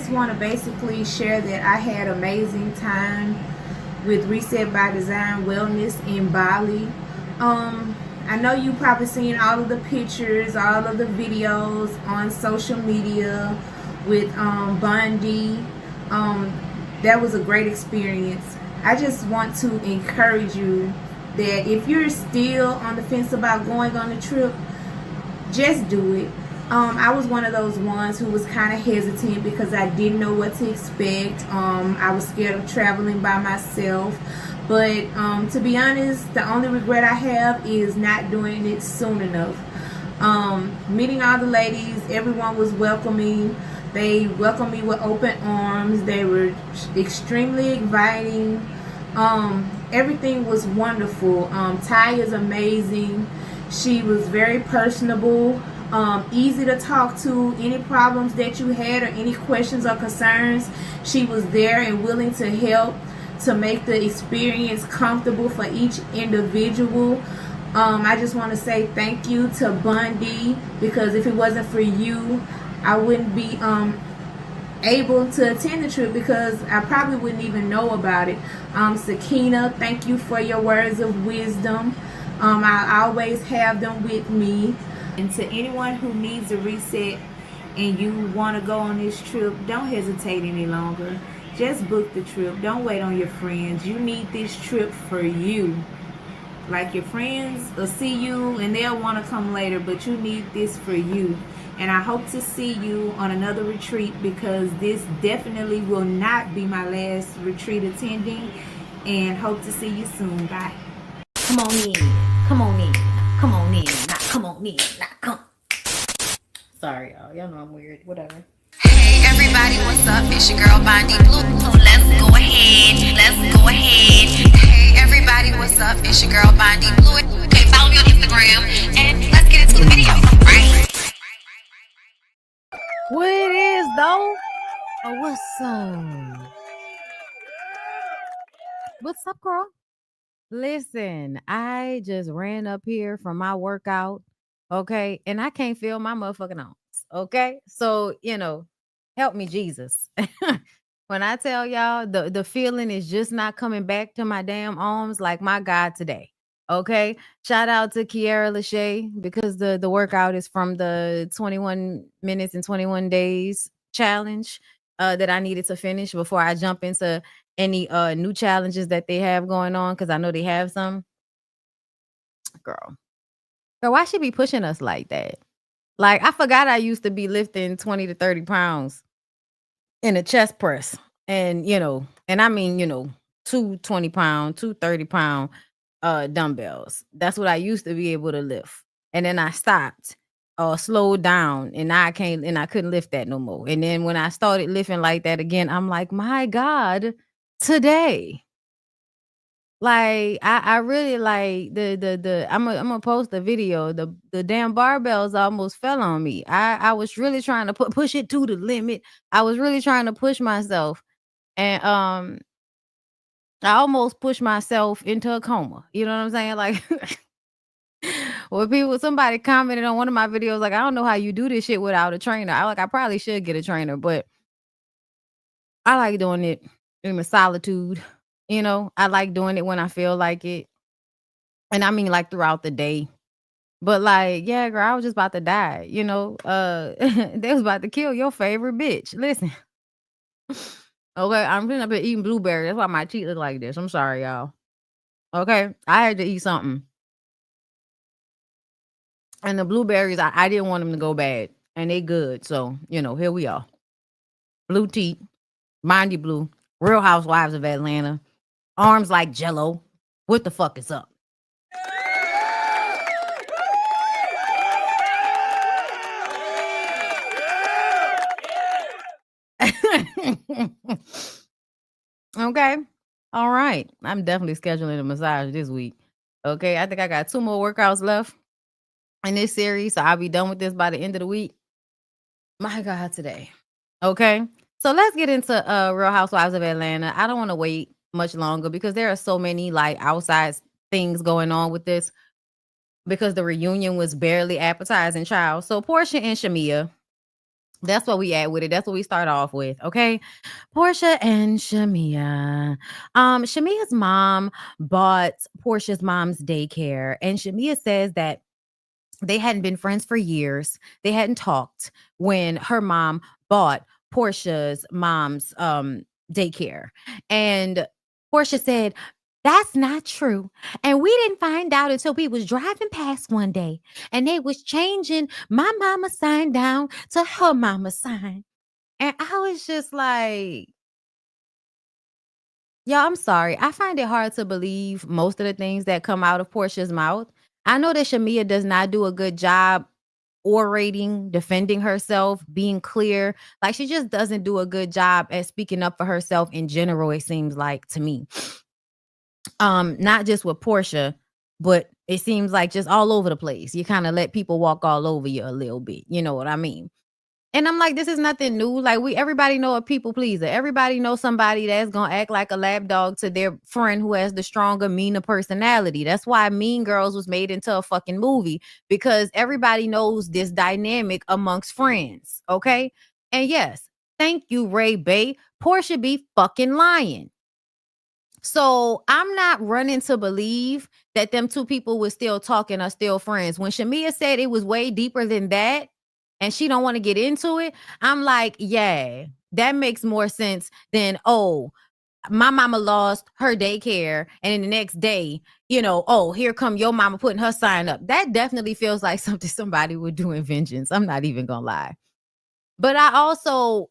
just want to basically share that I had amazing time with Reset by Design Wellness in Bali. I know you probably seen all of the pictures, all of the videos on social media with Bondi. That was a great experience. I just want to encourage you that if you're still on the fence about going on a trip, just do it. I was one of those ones who was kind of hesitant because I didn't know what to expect. I was scared of traveling by myself. But to be honest, the only regret I have is not doing it soon enough. Meeting all the ladies, everyone was welcoming. They welcomed me with open arms. They were extremely inviting. Everything was wonderful. Ty is amazing. She was very personable, easy to talk to. Any problems that you had or any questions or concerns, she was there and willing to help to make the experience comfortable for each individual. I just want to say thank you to Bondi, because if it wasn't for you, I wouldn't be able to attend the trip, because I probably wouldn't even know about it. Sakina, thank you for your words of wisdom. I always have them with me. And to anyone who needs a reset and you want to go on this trip, don't hesitate any longer. Just book the trip. Don't wait on your friends. You need this trip for you. Like, your friends will see you and they'll want to come later, but you need this for you. And I hope to see you on another retreat, because this definitely will not be my last retreat attending. And hope to see you soon. Bye. Come on in. Come on in. Come on in. Not come on in. Not come. Sorry, y'all. Y'all know I'm weird. Whatever. Hey everybody, what's up? It's your girl BondyBlue. So let's go ahead. Let's go ahead. Hey everybody, what's up? It's your girl BondyBlue. Okay, follow me on Instagram and let's get into the video. Right. What it is, though? Oh, what's up? What's up, girl? Listen, I just ran up here from my workout, okay? And I can't feel my motherfucking arms, okay? So, help me, Jesus. When I tell y'all, the feeling is just not coming back to my damn arms, like, my God, today. Okay. Shout out to Kiara LaShae, because the workout is from the 21 minutes and 21 days challenge that I needed to finish before I jump into any new challenges that they have going on, because I know they have some. Girl, why she be pushing us like that? Like, I forgot I used to be lifting 20 to 30 pounds in a chest press. And, and I mean, 220-pound, 230-pound dumbbells. That's what I used to be able to lift. And then I stopped or slowed down, and I couldn't lift that no more. And then when I started lifting like that again, I'm like, my God, today. Like, I really like I'm gonna post the video. The damn barbells almost fell on me. I was really trying to push it to the limit. I was really trying to push myself. And I almost pushed myself into a coma. You know what I'm saying? Like, when somebody commented on one of my videos, like, I don't know how you do this shit without a trainer. I probably should get a trainer, but I like doing it in the solitude. I like doing it when I feel like it. And I mean, like, throughout the day. But, like, yeah, girl, I was just about to die, they was about to kill your favorite bitch. Listen. Okay, I'm sitting up here eating blueberries. That's why my teeth look like this. I'm sorry, y'all. Okay, I had to eat something. And the blueberries, I didn't want them to go bad. And they good. So, here we are. Blue teeth, BondyBlue, Real Housewives of Atlanta, arms like Jello. What the fuck is up? Okay. All right. I'm definitely scheduling a massage this week. Okay. I think I got 2 more workouts left in this series. So I'll be done with this by the end of the week. My God, today. Okay. So let's get into Real Housewives of Atlanta. I don't want to wait much longer, because there are so many like outside things going on with this, because the reunion was barely appetizing, child. So Portia and Shamia, That's what we add with it. That's what we start off with. Okay. Portia and Shamia. Shamia's mom bought Portia's mom's daycare, and Shamia says that they hadn't been friends for years. They hadn't talked when her mom bought Portia's mom's daycare. And Portia said, that's not true. And we didn't find out until we was driving past one day and they was changing my mama's sign down to her mama's sign. And I was just like, yeah, I'm sorry. I find it hard to believe most of the things that come out of Portia's mouth. I know that Shamia does not do a good job orating, defending herself, being clear. Like she just doesn't do a good job at speaking up for herself in general, it seems like to me. Not just with Portia, but it seems like just all over the place. You kind of let people walk all over you a little bit. You know what I mean? And I'm like, this is nothing new. Like everybody know a people pleaser. Everybody knows somebody that's gonna act like a lapdog to their friend who has the stronger, meaner personality. That's why Mean Girls was made into a fucking movie, because everybody knows this dynamic amongst friends. Okay. And yes, thank you, Ray Bay. Portia be fucking lying. So I'm not running to believe that them two people were still talking or still friends. When Shamia said it was way deeper than that and she don't want to get into it, I'm like, yeah, that makes more sense than, oh, my mama lost her daycare and then the next day, oh, here come your mama putting her sign up. That definitely feels like something somebody would do in Vengeance. I'm not even gonna lie. But I also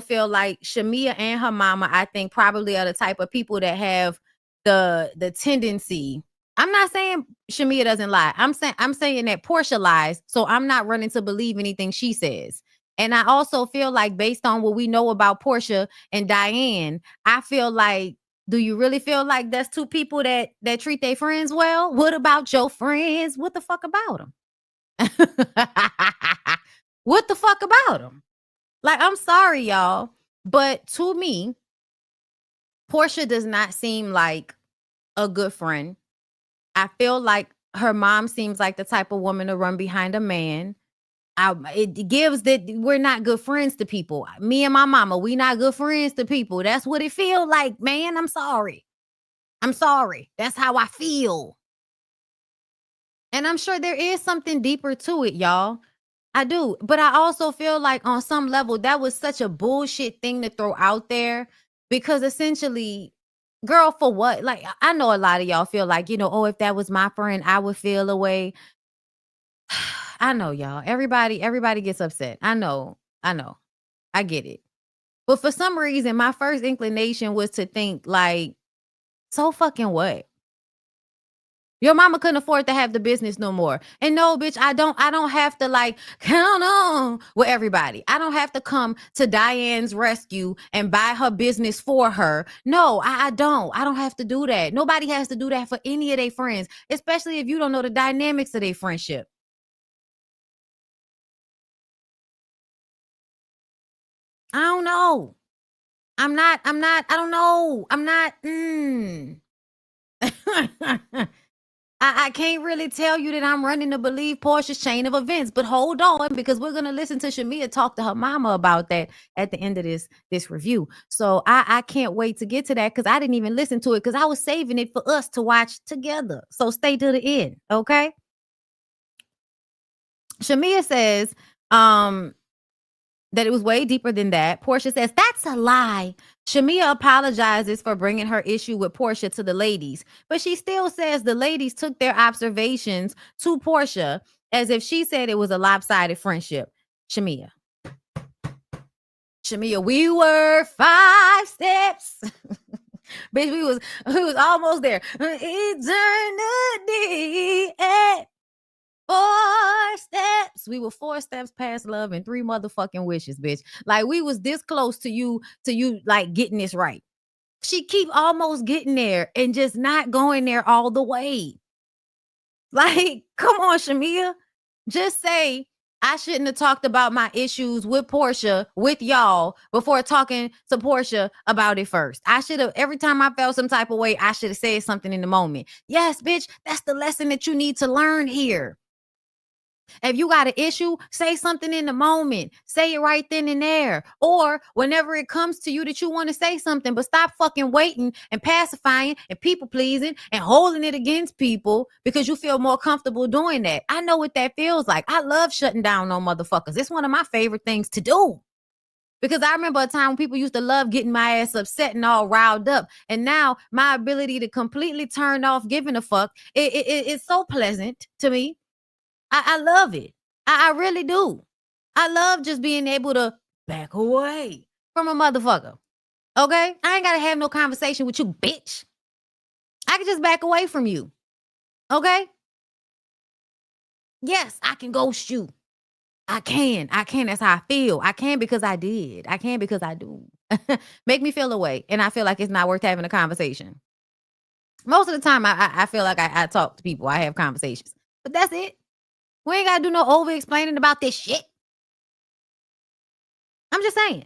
feel like Shamia and her mama, I think, probably are the type of people that have the tendency. I'm not saying Shamia doesn't lie. I'm saying that Portia lies. So I'm not running to believe anything she says. And I also feel like, based on what we know about Portia and Diane, I feel like, do you really feel like that's two people that treat their friends well? What about your friends? What the fuck about them? What the fuck about them? Like, I'm sorry, y'all, but to me, Portia does not seem like a good friend. I feel like her mom seems like the type of woman to run behind a man. It gives that we're not good friends to people. Me and my mama, we not good friends to people. That's what it feels like, man. I'm sorry. That's how I feel. And I'm sure there is something deeper to it, y'all. I do. But I also feel like on some level, that was such a bullshit thing to throw out there, because essentially, girl, for what? Like, I know a lot of y'all feel like, oh, if that was my friend, I would feel away. I know, y'all. Everybody gets upset. I know. I get it. But for some reason, my first inclination was to think like, so fucking what? Your mama couldn't afford to have the business no more. And no, bitch, I don't have to like count on with everybody. I don't have to come to Diane's rescue and buy her business for her. No, I don't. I don't have to do that. Nobody has to do that for any of their friends, especially if you don't know the dynamics of their friendship. I don't know. I don't know. I can't really tell you that I'm running to believe Portia's chain of events, but hold on, because we're going to listen to Shamia talk to her mama about that at the end of this review. So I can't wait to get to that, because I didn't even listen to it because I was saving it for us to watch together. So stay to the end, okay? Shamia says that it was way deeper than that. Portia says, that's a lie. Shamia apologizes for bringing her issue with Portia to the ladies, but she still says the ladies took their observations to Portia as if she said it was a lopsided friendship. Shamia, we were 5 steps. Bitch, we was almost there. Eternity at 4 steps. We were 4 steps past love and 3 motherfucking wishes, bitch. Like, we was this close to you like getting this right. She keep almost getting there and just not going there all the way. Like, come on, Shamia. Just say, I shouldn't have talked about my issues with Portia, with y'all, before talking to Portia about it first. I should have, every time I felt some type of way, I should have said something in the moment. Yes, bitch, that's the lesson that you need to learn here. If you got an issue, say something in the moment. Say it right then and there. Or whenever it comes to you that you want to say something, but stop fucking waiting and pacifying and people pleasing and holding it against people because you feel more comfortable doing that. I know what that feels like. I love shutting down on motherfuckers. It's one of my favorite things to do. Because I remember a time when people used to love getting my ass upset and all riled up. And now my ability to completely turn off giving a fuck, it's so pleasant to me. I love it. I really do. I love just being able to back away from a motherfucker. Okay? I ain't got to have no conversation with you, bitch. I can just back away from you. Okay? Yes, I can ghost you. I can. That's how I feel. I can because I did. I can because I do. Make me feel away. And I feel like it's not worth having a conversation. Most of the time, I feel like I talk to people. I have conversations. But that's it. We ain't got to do no over explaining about this shit. I'm just saying.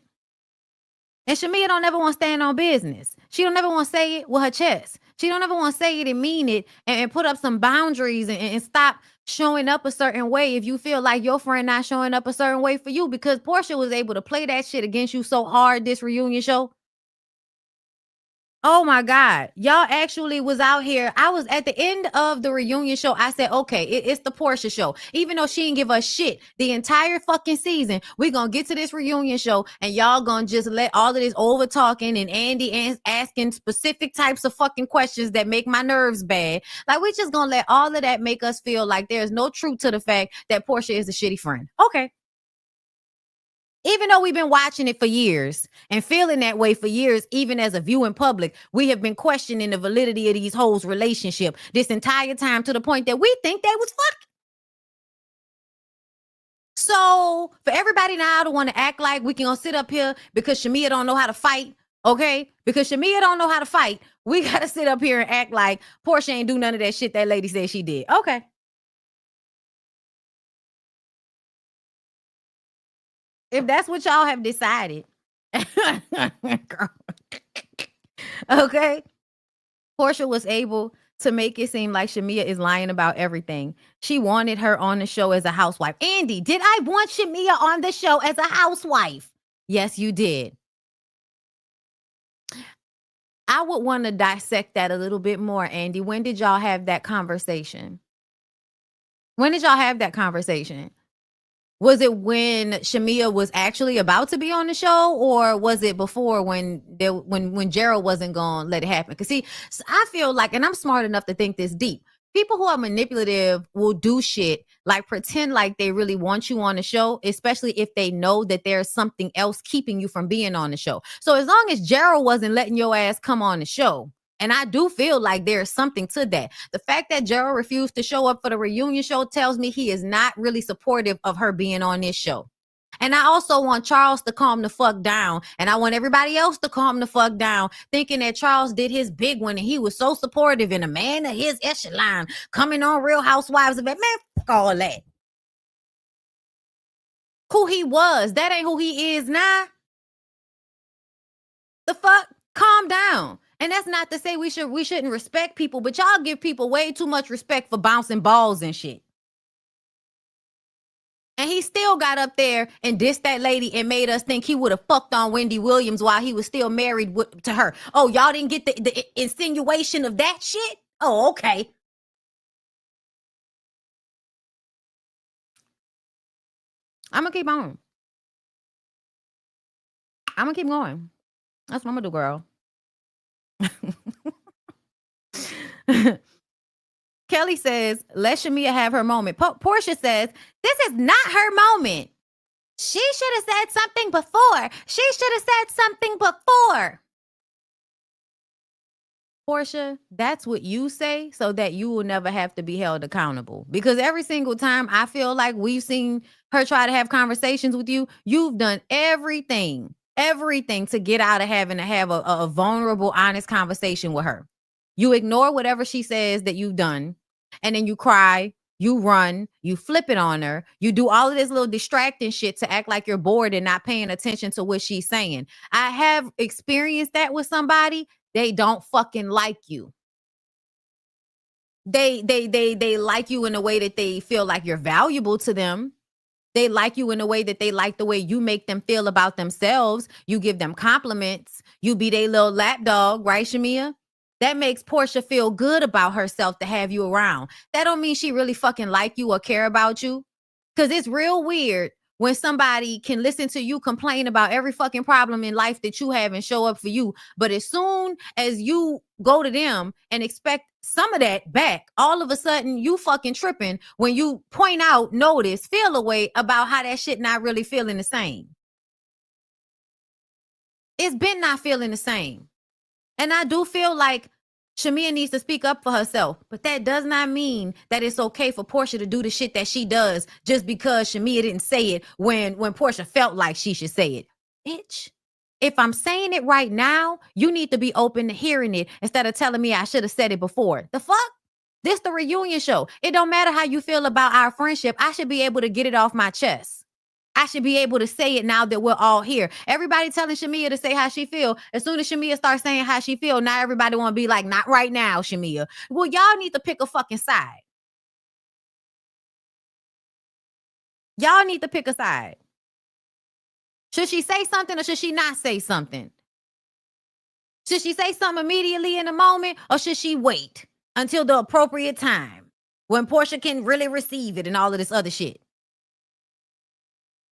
And Shamia don't ever want to stand on business. She don't ever want to say it with her chest. She don't ever want to say it and mean it and put up some boundaries and stop showing up a certain way if you feel like your friend not showing up a certain way for you, because Portia was able to play that shit against you so hard this reunion show. Oh my God. Y'all actually was out here. I was at the end of the reunion show. I said, okay, it's the Portia show. Even though she didn't give us shit the entire fucking season, we gonna get to this reunion show and y'all gonna just let all of this over talking and Andy asking specific types of fucking questions that make my nerves bad. Like, we just gonna let all of that make us feel like there's no truth to the fact that Portia is a shitty friend. Okay. Even though we've been watching it for years and feeling that way for years, even as a viewing public, we have been questioning the validity of these hoes' relationship this entire time to the point that we think they was fucking. So for everybody now to want to act like we can sit up here because Shamia don't know how to fight, okay? Because Shamia don't know how to fight, we got to sit up here and act like Portia ain't do none of that shit that lady said she did. Okay. If that's what y'all have decided. Okay. Portia was able to make it seem like Shamia is lying about everything. She wanted her on the show as a housewife. Andy, did I want Shamia on the show as a housewife? Yes, you did. I would want to dissect that a little bit more, Andy. When did y'all have that conversation? When did y'all have that conversation? Was it when Shamia was actually about to be on the show, or was it before when Gerald wasn't gonna let it happen? Because see, I feel like, and I'm smart enough to think this deep, people who are manipulative will do shit like pretend like they really want you on the show, especially if they know that there's something else keeping you from being on the show. So as long as Gerald wasn't letting your ass come on the show, and I do feel like there's something to that. The fact that Gerald refused to show up for the reunion show tells me he is not really supportive of her being on this show. And I also want Charles to calm the fuck down. And I want everybody else to calm the fuck down, thinking that Charles did his big one and he was so supportive and a man of his echelon coming on Real Housewives of it. Man, fuck all that. Who he was, that ain't who he is now. The fuck? Calm down. And that's not to say we shouldn't respect people, but y'all give people way too much respect for bouncing balls and shit. And he still got up there and dissed that lady and made us think he would have fucked on Wendy Williams while he was still married to her. Oh, y'all didn't get the insinuation of that shit? Oh, okay. I'm going to keep on. I'm going to keep going. That's what I'm going to do, girl. Kelly says, let Shamia have her moment. Portia says, this is not her moment. She should have said something before. She should have said something before. Portia, that's what you say so that you will never have to be held accountable. Because every single time I feel like we've seen her try to have conversations with you, you've done everything to get out of having to have a vulnerable, honest conversation with her. You ignore whatever she says that you've done, and then you cry, you run, you flip it on her, you do all of this little distracting shit to act like you're bored and not paying attention to what she's saying. I have experienced that with somebody. They don't fucking like you. They like you in a way that they feel like you're valuable to them. They like you in a way that they like the way you make them feel about themselves. You give them compliments. You be their little lap dog, right, Shamia? That makes Portia feel good about herself to have you around. That don't mean she really fucking like you or care about you. Because it's real weird when somebody can listen to you complain about every fucking problem in life that you have and show up for you. But as soon as you go to them and expect some of that back, all of a sudden you fucking tripping when you point out, notice, feel a way about how that shit not really feeling the same. It's been not feeling the same. And I do feel like Shamia needs to speak up for herself, but that does not mean that it's okay for Portia to do the shit that she does just because Shamia didn't say it when Portia felt like she should say it. Bitch, if I'm saying it right now, you need to be open to hearing it instead of telling me I should have said it before. The fuck? This the reunion show. It don't matter how you feel about our friendship. I should be able to get it off my chest. I should be able to say it now that we're all here. Everybody telling Shamia to say how she feel. As soon as Shamia starts saying how she feel, now everybody want to be like, not right now, Shamia. Well, y'all need to pick a fucking side. Y'all need to pick a side. Should she say something or should she not say something? Should she say something immediately in the moment or should she wait until the appropriate time when Portia can really receive it and all of this other shit?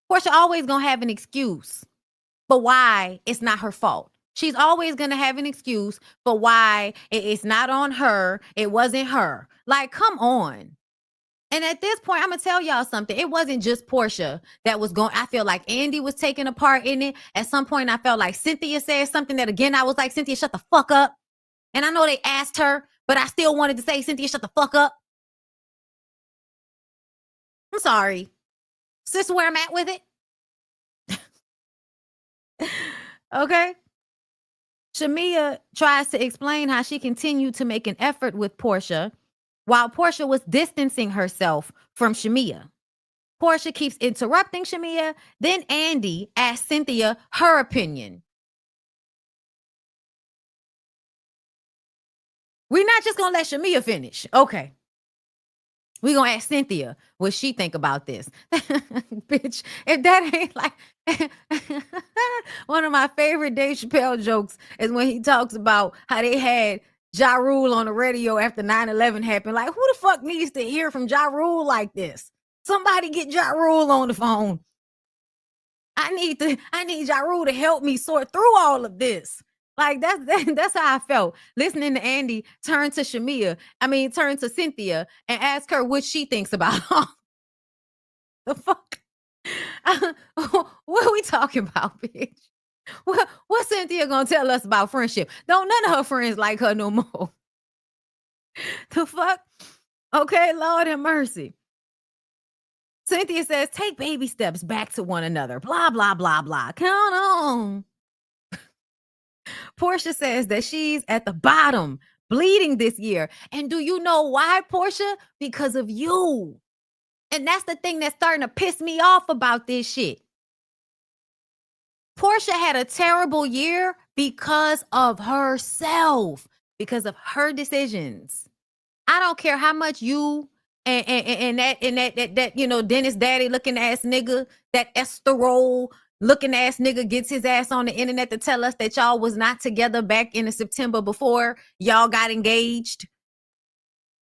Portia always gonna have an excuse for why it's not her fault. She's always gonna have an excuse for why it's not on her. It wasn't her. Like, come on. And at this point, I'm gonna tell y'all something. It wasn't just Portia that was going. I feel like Andy was taking a part in it. At some point, I felt like Cynthia said something that, again, I was like, Cynthia, shut the fuck up. And I know they asked her, but I still wanted to say, Cynthia, shut the fuck up. I'm sorry. This is where I'm at with it. Okay. Shamia tries to explain how she continued to make an effort with Portia while Portia was distancing herself from Shamia. Portia keeps interrupting Shamia. Then Andy asks Cynthia her opinion. We're not just going to let Shamia finish. Okay. We're going to ask Cynthia what she think about this. Bitch, if that ain't like... One of my favorite Dave Chappelle jokes is when he talks about how they had Ja Rule on the radio after 9/11 happened. Like, who the fuck needs to hear from Ja Rule like this? Somebody get Ja Rule on the phone. I need Ja Rule to help me sort through all of this. Like, that's how I felt listening to Andy turn to Cynthia and ask her what she thinks about the fuck. What are we talking about, bitch? What Cynthia gonna tell us about friendship? Don't none of her friends like her no more. The fuck? Okay, Lord have mercy. Cynthia says, take baby steps back to one another. Blah, blah, blah, blah. Count on. Portia says that she's at the bottom, bleeding this year. And do you know why, Portia? Because of you. And that's the thing that's starting to piss me off about this shit. Portia had a terrible year because of herself, because of her decisions. I don't care how much you and that you know, Dennis Daddy looking ass nigga, that esterol looking ass nigga gets his ass on the internet to tell us that y'all was not together back in the September before y'all got engaged.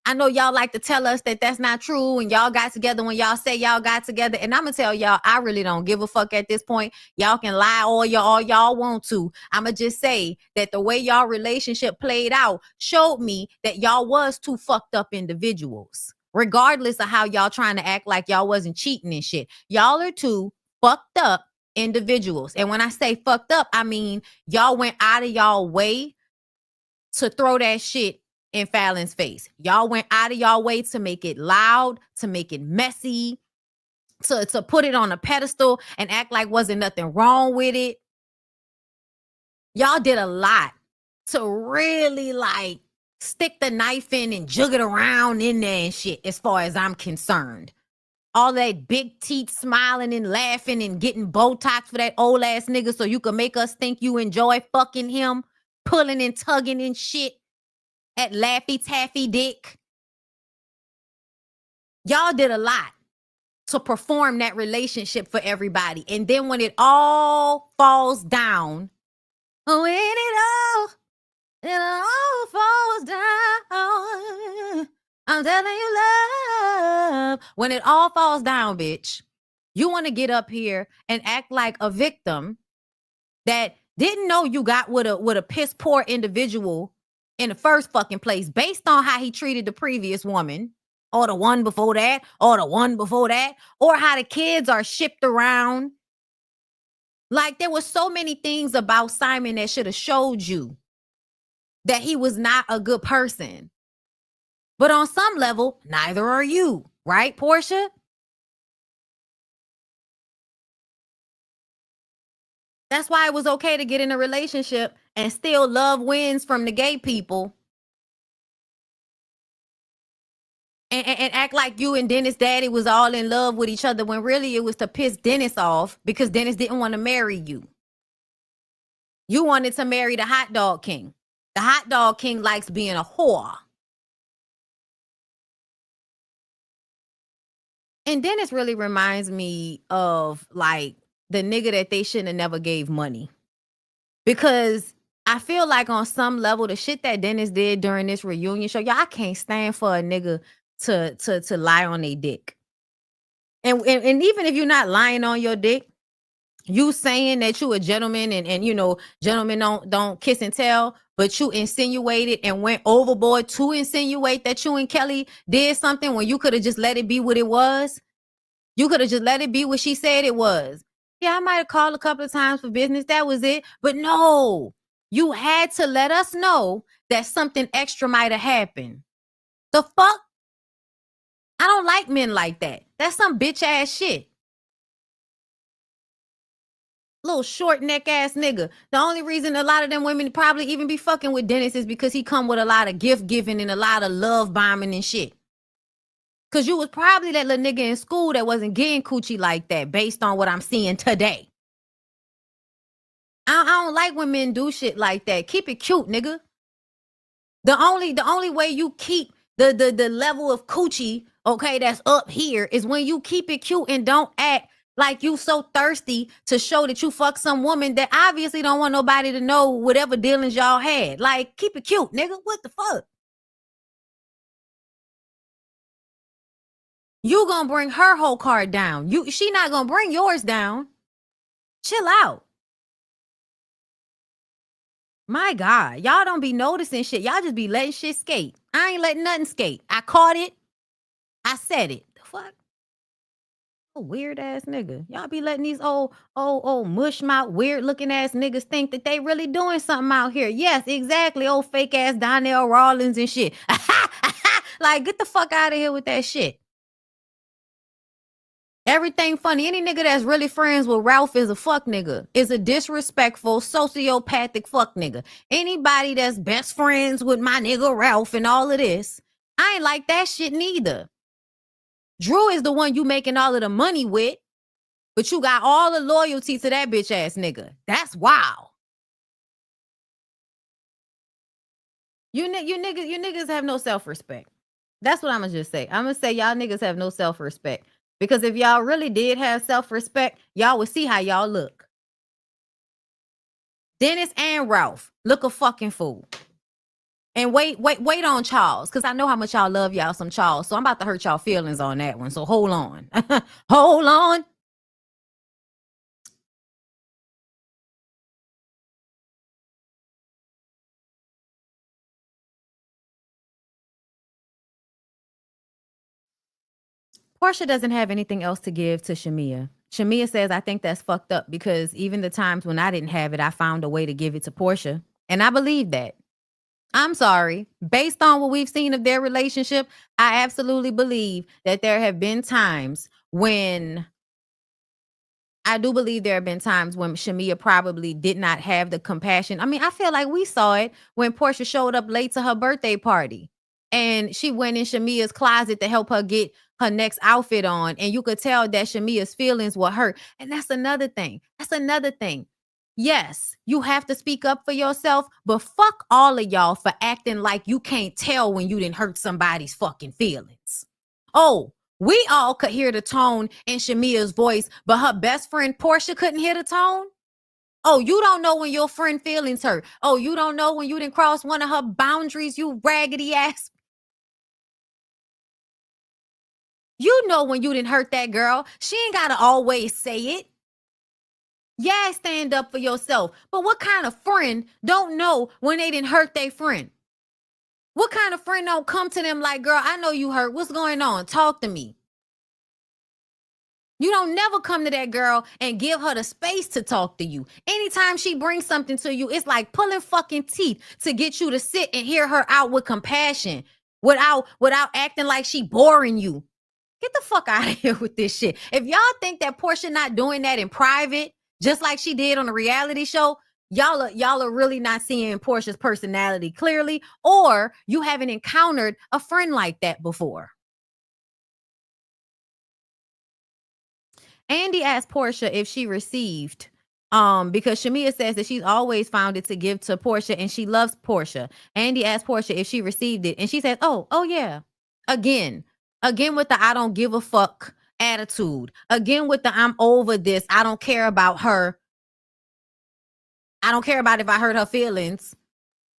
I know y'all like to tell us that that's not true and y'all got together when y'all say y'all got together. And I'm going to tell y'all, I really don't give a fuck at this point. Y'all can lie all y'all want to. I'm going to just say that the way y'all relationship played out showed me that y'all was two fucked up individuals, regardless of how y'all trying to act like y'all wasn't cheating and shit. Y'all are two fucked up individuals. And when I say fucked up, I mean y'all went out of y'all way to throw that shit in Fallon's face. Y'all went out of y'all way to make it loud, to make it messy, to put it on a pedestal and act like wasn't nothing wrong with it. Y'all did a lot to really like stick the knife in and jug it around in there and shit, as far as I'm concerned. All that big teeth smiling and laughing and getting Botox for that old ass nigga so you can make us think you enjoy fucking him, pulling and tugging and shit. At Laffy Taffy Dick. Y'all did a lot to perform that relationship for everybody. And then when it all falls down, when it all falls down, I'm telling you, love. When it all falls down, bitch, you want to get up here and act like a victim that didn't know you got with a piss poor individual in the first fucking place based on how he treated the previous woman or the one before that or the one before that or how the kids are shipped around. Like, there was so many things about Simon that should have showed you that he was not a good person. But on some level, neither are you, right, Portia? That's why it was okay to get in a relationship and still love wins from the gay people. And act like you and Dennis' daddy was all in love with each other when really it was to piss Dennis off because Dennis didn't want to marry you. You wanted to marry the hot dog king. The hot dog king likes being a whore. And Dennis really reminds me of like the nigga that they shouldn't have never gave money. Because I feel like on some level, the shit that Dennis did during this reunion show, y'all, I can't stand for a nigga to lie on their dick. And even if you're not lying on your dick, you saying that you a gentleman and you know, gentlemen don't kiss and tell, but you insinuated and went overboard to insinuate that you and Kelly did something when you could have just let it be what it was. You could have just let it be what she said it was. Yeah, I might have called a couple of times for business. That was it. But no, you had to let us know that something extra might have happened. The fuck? I don't like men like that. That's some bitch ass shit. Little short neck ass nigga. The only reason a lot of them women probably even be fucking with Dennis is because he come with a lot of gift giving and a lot of love bombing and shit. Cause you was probably that little nigga in school that wasn't getting coochie like that based on what I'm seeing today. I don't like when men do shit like that. Keep it cute, nigga. The only way you keep the level of coochie, okay, that's up here is when you keep it cute and don't act like you so thirsty to show that you fuck some woman that obviously don't want nobody to know whatever dealings y'all had. Like, keep it cute, nigga. What the fuck? You gonna bring her whole card down. She not gonna bring yours down. Chill out. My God, y'all don't be noticing shit. Y'all just be letting shit skate. I ain't letting nothing skate. I caught it. I said it. The fuck? A weird ass nigga. Y'all be letting these old mush mouth, weird looking ass niggas think that they really doing something out here. Yes, exactly. Old fake ass Donnell Rawlins and shit. Like, get the fuck out of here with that shit. Everything funny. Any nigga that's really friends with Ralph is a fuck nigga. Is a disrespectful, sociopathic fuck nigga. Anybody that's best friends with my nigga Ralph and all of this, I ain't like that shit neither. Drew is the one you making all of the money with, but you got all the loyalty to that bitch ass nigga. That's wild. You niggas have no self-respect. That's what I'm gonna just say. I'm gonna say y'all niggas have no self-respect. Because if y'all really did have self-respect, y'all would see how y'all look. Dennis and Ralph look a fucking fool. And wait on Charles, because I know how much y'all love y'all some Charles. So I'm about to hurt y'all feelings on that one. So hold on. Hold on. Portia doesn't have anything else to give to Shamia. Shamia says, I think that's fucked up because even the times when I didn't have it, I found a way to give it to Portia. And I believe that. I'm sorry. Based on what we've seen of their relationship, I absolutely believe that there have been times when Shamia probably did not have the compassion. I mean, I feel like we saw it when Portia showed up late to her birthday party and she went in Shamia's closet to help her get her next outfit on. And you could tell that Shamia's feelings were hurt. And that's another thing. Yes, you have to speak up for yourself, but fuck all of y'all for acting like you can't tell when you didn't hurt somebody's fucking feelings. Oh, We all could hear the tone in Shamia's voice, but her best friend Portia couldn't hear the tone. Oh, you don't know when your friend feelings hurt. Oh, you don't know when you didn't cross one of her boundaries, you raggedy ass. You know when you didn't hurt that girl. She ain't got to always say it. Yeah, stand up for yourself. But what kind of friend don't know when they didn't hurt their friend? What kind of friend don't come to them like, girl, I know you hurt. What's going on? Talk to me. You don't never come to that girl and give her the space to talk to you. Anytime she brings something to you, it's like pulling fucking teeth to get you to sit and hear her out with compassion without acting like she boring you. Get the fuck out of here with this shit. If y'all think that Portia not doing that in private, just like she did on the reality show, y'all are really not seeing Portia's personality clearly, or you haven't encountered a friend like that before. Andy asked Portia if she received, because Shamia says that she's always found it to give to Portia and she loves Portia. Andy asked Portia if she received it, and she says, oh yeah. Again with the I don't give a fuck attitude. Again with the I'm over this. I don't care about her. I don't care about if I hurt her feelings.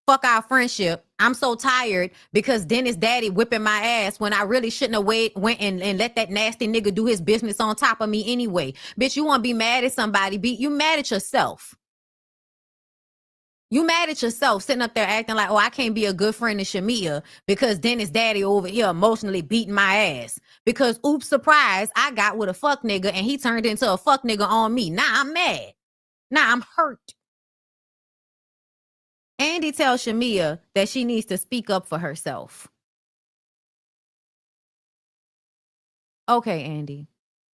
Fuck our friendship. I'm so tired because Dennis daddy whipping my ass when I really shouldn't have went and let that nasty nigga do his business on top of me anyway. Bitch, you want to be mad at somebody, you mad at yourself. You mad at yourself sitting up there acting like, oh, I can't be a good friend to Shamia because Dennis daddy over here emotionally beating my ass. Because oops, surprise, I got with a fuck nigga and he turned into a fuck nigga on me. Now I'm mad. Now I'm hurt. Andy tells Shamia that she needs to speak up for herself. Okay, Andy.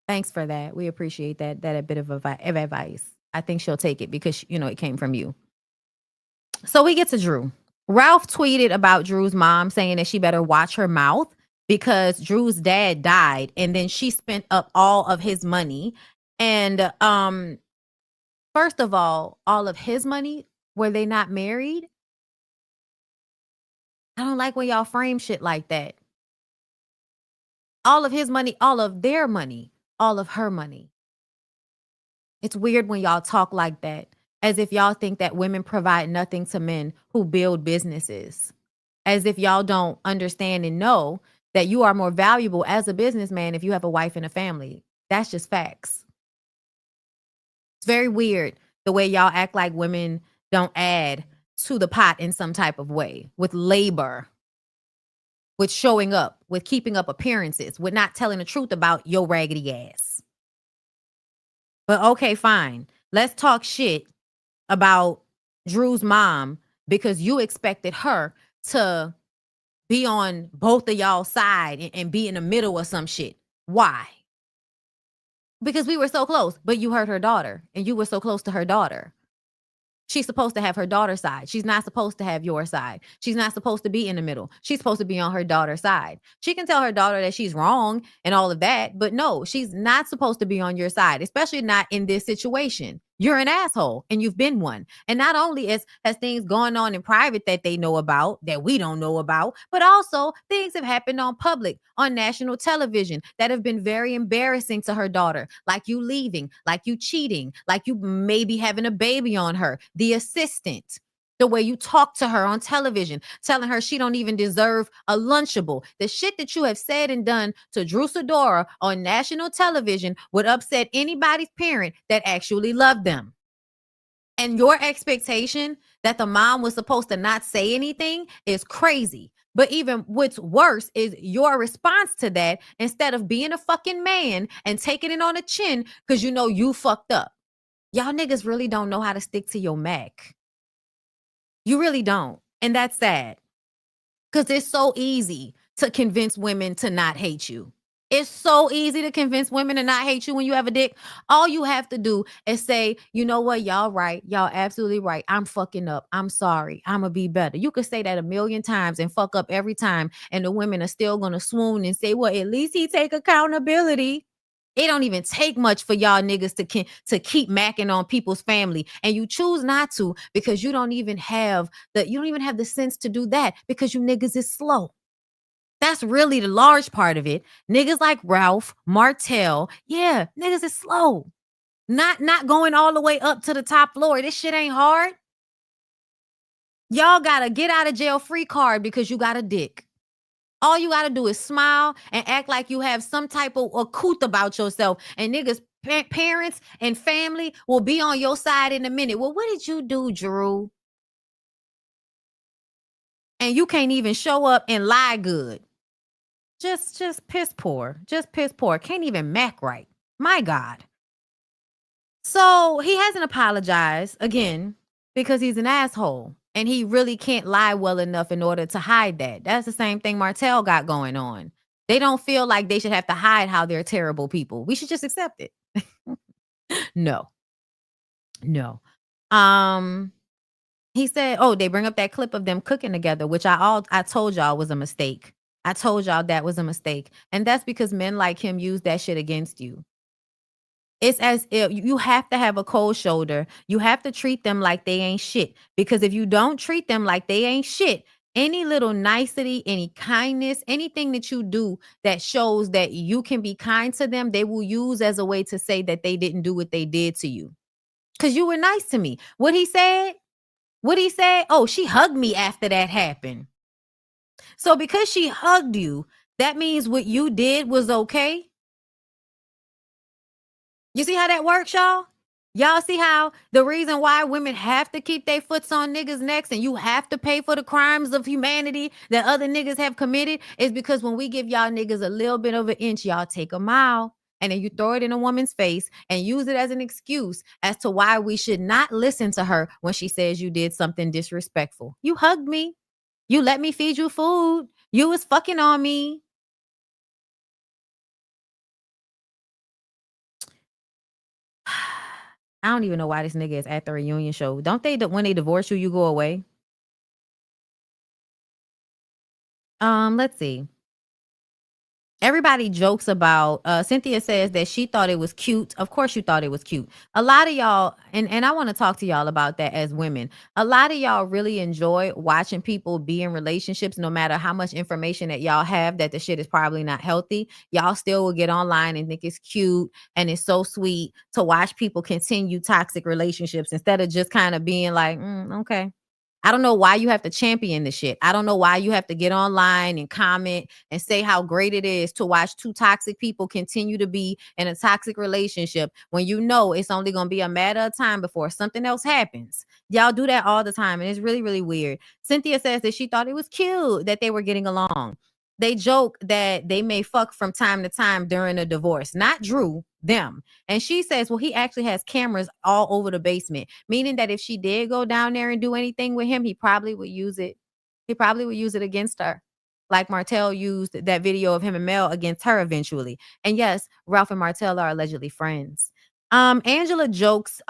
Thanks for that. We appreciate that a bit of advice. I think she'll take it because, it came from you. So we get to Drew. Ralph tweeted about Drew's mom saying that she better watch her mouth because Drew's dad died and then she spent up all of his money. And first of all of his money, were they not married? I don't like when y'all frame shit like that. All of his money, all of their money, all of her money. It's weird when y'all talk like that, as if y'all think that women provide nothing to men who build businesses. As if y'all don't understand and know that you are more valuable as a businessman if you have a wife and a family. That's just facts. It's very weird the way y'all act like women don't add to the pot in some type of way, with labor, with showing up, with keeping up appearances, with not telling the truth about your raggedy ass. But okay, fine. Let's talk shit about Drew's mom because you expected her to be on both of y'all's side and be in the middle or some shit. Why? Because we were so close, but you hurt her daughter and you were so close to her daughter. She's supposed to have her daughter's side. She's not supposed to have your side. She's not supposed to be in the middle. She's supposed to be on her daughter's side. She can tell her daughter that she's wrong and all of that, but no, she's not supposed to be on your side, especially not in this situation. You're an asshole and you've been one. And not only has things going on in private that they know about, that we don't know about, but also things have happened on public, on national television that have been very embarrassing to her daughter, like you leaving, like you cheating, like you maybe having a baby on her, the assistant, the way you talk to her on television, telling her she don't even deserve a Lunchable. The shit that you have said and done to Drew Sidora on national television would upset anybody's parent that actually loved them. And your expectation that the mom was supposed to not say anything is crazy. But even what's worse is your response to that, instead of being a fucking man and taking it on the chin because you know you fucked up. Y'all niggas really don't know how to stick to your Mac. You really don't. And that's sad. Because it's so easy to convince women to not hate you. It's so easy to convince women to not hate you when you have a dick. All you have to do is say, you know what, y'all right. Y'all absolutely right. I'm fucking up. I'm sorry. I'm going to be better. You could say that 1,000,000 times and fuck up every time. And the women are still going to swoon and say, well, at least he take accountability. It don't even take much for y'all niggas to keep macking on people's family. And you choose not to because you don't even have the sense to do that because you niggas is slow. That's really the large part of it. Niggas like Ralph, Martell, yeah, niggas is slow. Not going all the way up to the top floor. This shit ain't hard. Y'all got a get out of jail free card because you got a dick. All you got to do is smile and act like you have some type of couth about yourself. And niggas, parents and family will be on your side in a minute. Well, what did you do, Drew? And you can't even show up and lie good. Just piss poor. Just piss poor. Can't even mac right. My God. So he hasn't apologized again because he's an asshole. And he really can't lie well enough in order to hide that. That's the same thing Martell got going on. They don't feel like they should have to hide how they're terrible people. We should just accept it. No. He said, oh, they bring up that clip of them cooking together, which I told y'all was a mistake. I told y'all that was a mistake. And that's because men like him use that shit against you. It's as if you have to have a cold shoulder. You have to treat them like they ain't shit. Because if you don't treat them like they ain't shit, any little nicety, any kindness, anything that you do that shows that you can be kind to them, they will use as a way to say that they didn't do what they did to you. Because you were nice to me. What he said? Oh, she hugged me after that happened. So because she hugged you, that means what you did was okay? You see how that works, y'all? Y'all see how the reason why women have to keep their foots on niggas' necks and you have to pay for the crimes of humanity that other niggas have committed is because when we give y'all niggas a little bit of an inch, y'all take a mile and then you throw it in a woman's face and use it as an excuse as to why we should not listen to her when she says you did something disrespectful. You hugged me. You let me feed you food. You was fucking on me. I don't even know why this nigga is at the reunion show. Don't they, when they divorce you, you go away? Let's see. Everybody jokes about, Cynthia says that she thought it was cute. Of course you thought it was cute. A lot of y'all, and I want to talk to y'all about that as women. A lot of y'all really enjoy watching people be in relationships, no matter how much information that y'all have that the shit is probably not healthy. Y'all still will get online and think it's cute and it's so sweet to watch people continue toxic relationships instead of just kind of being like, okay. I don't know why you have to champion the shit. I don't know why you have to get online and comment and say how great it is to watch two toxic people continue to be in a toxic relationship when you know it's only going to be a matter of time before something else happens. Y'all do that all the time, and it's really, really weird. Cynthia says that she thought it was cute that they were getting along. They joke that they may fuck from time to time during a divorce. Not Drew, them. And she says, well, he actually has cameras all over the basement, meaning that if she did go down there and do anything with him, he probably would use it. He probably would use it against her. Like Martell used that video of him and Mel against her eventually. And yes, Ralph and Martell are allegedly friends. Angela jokes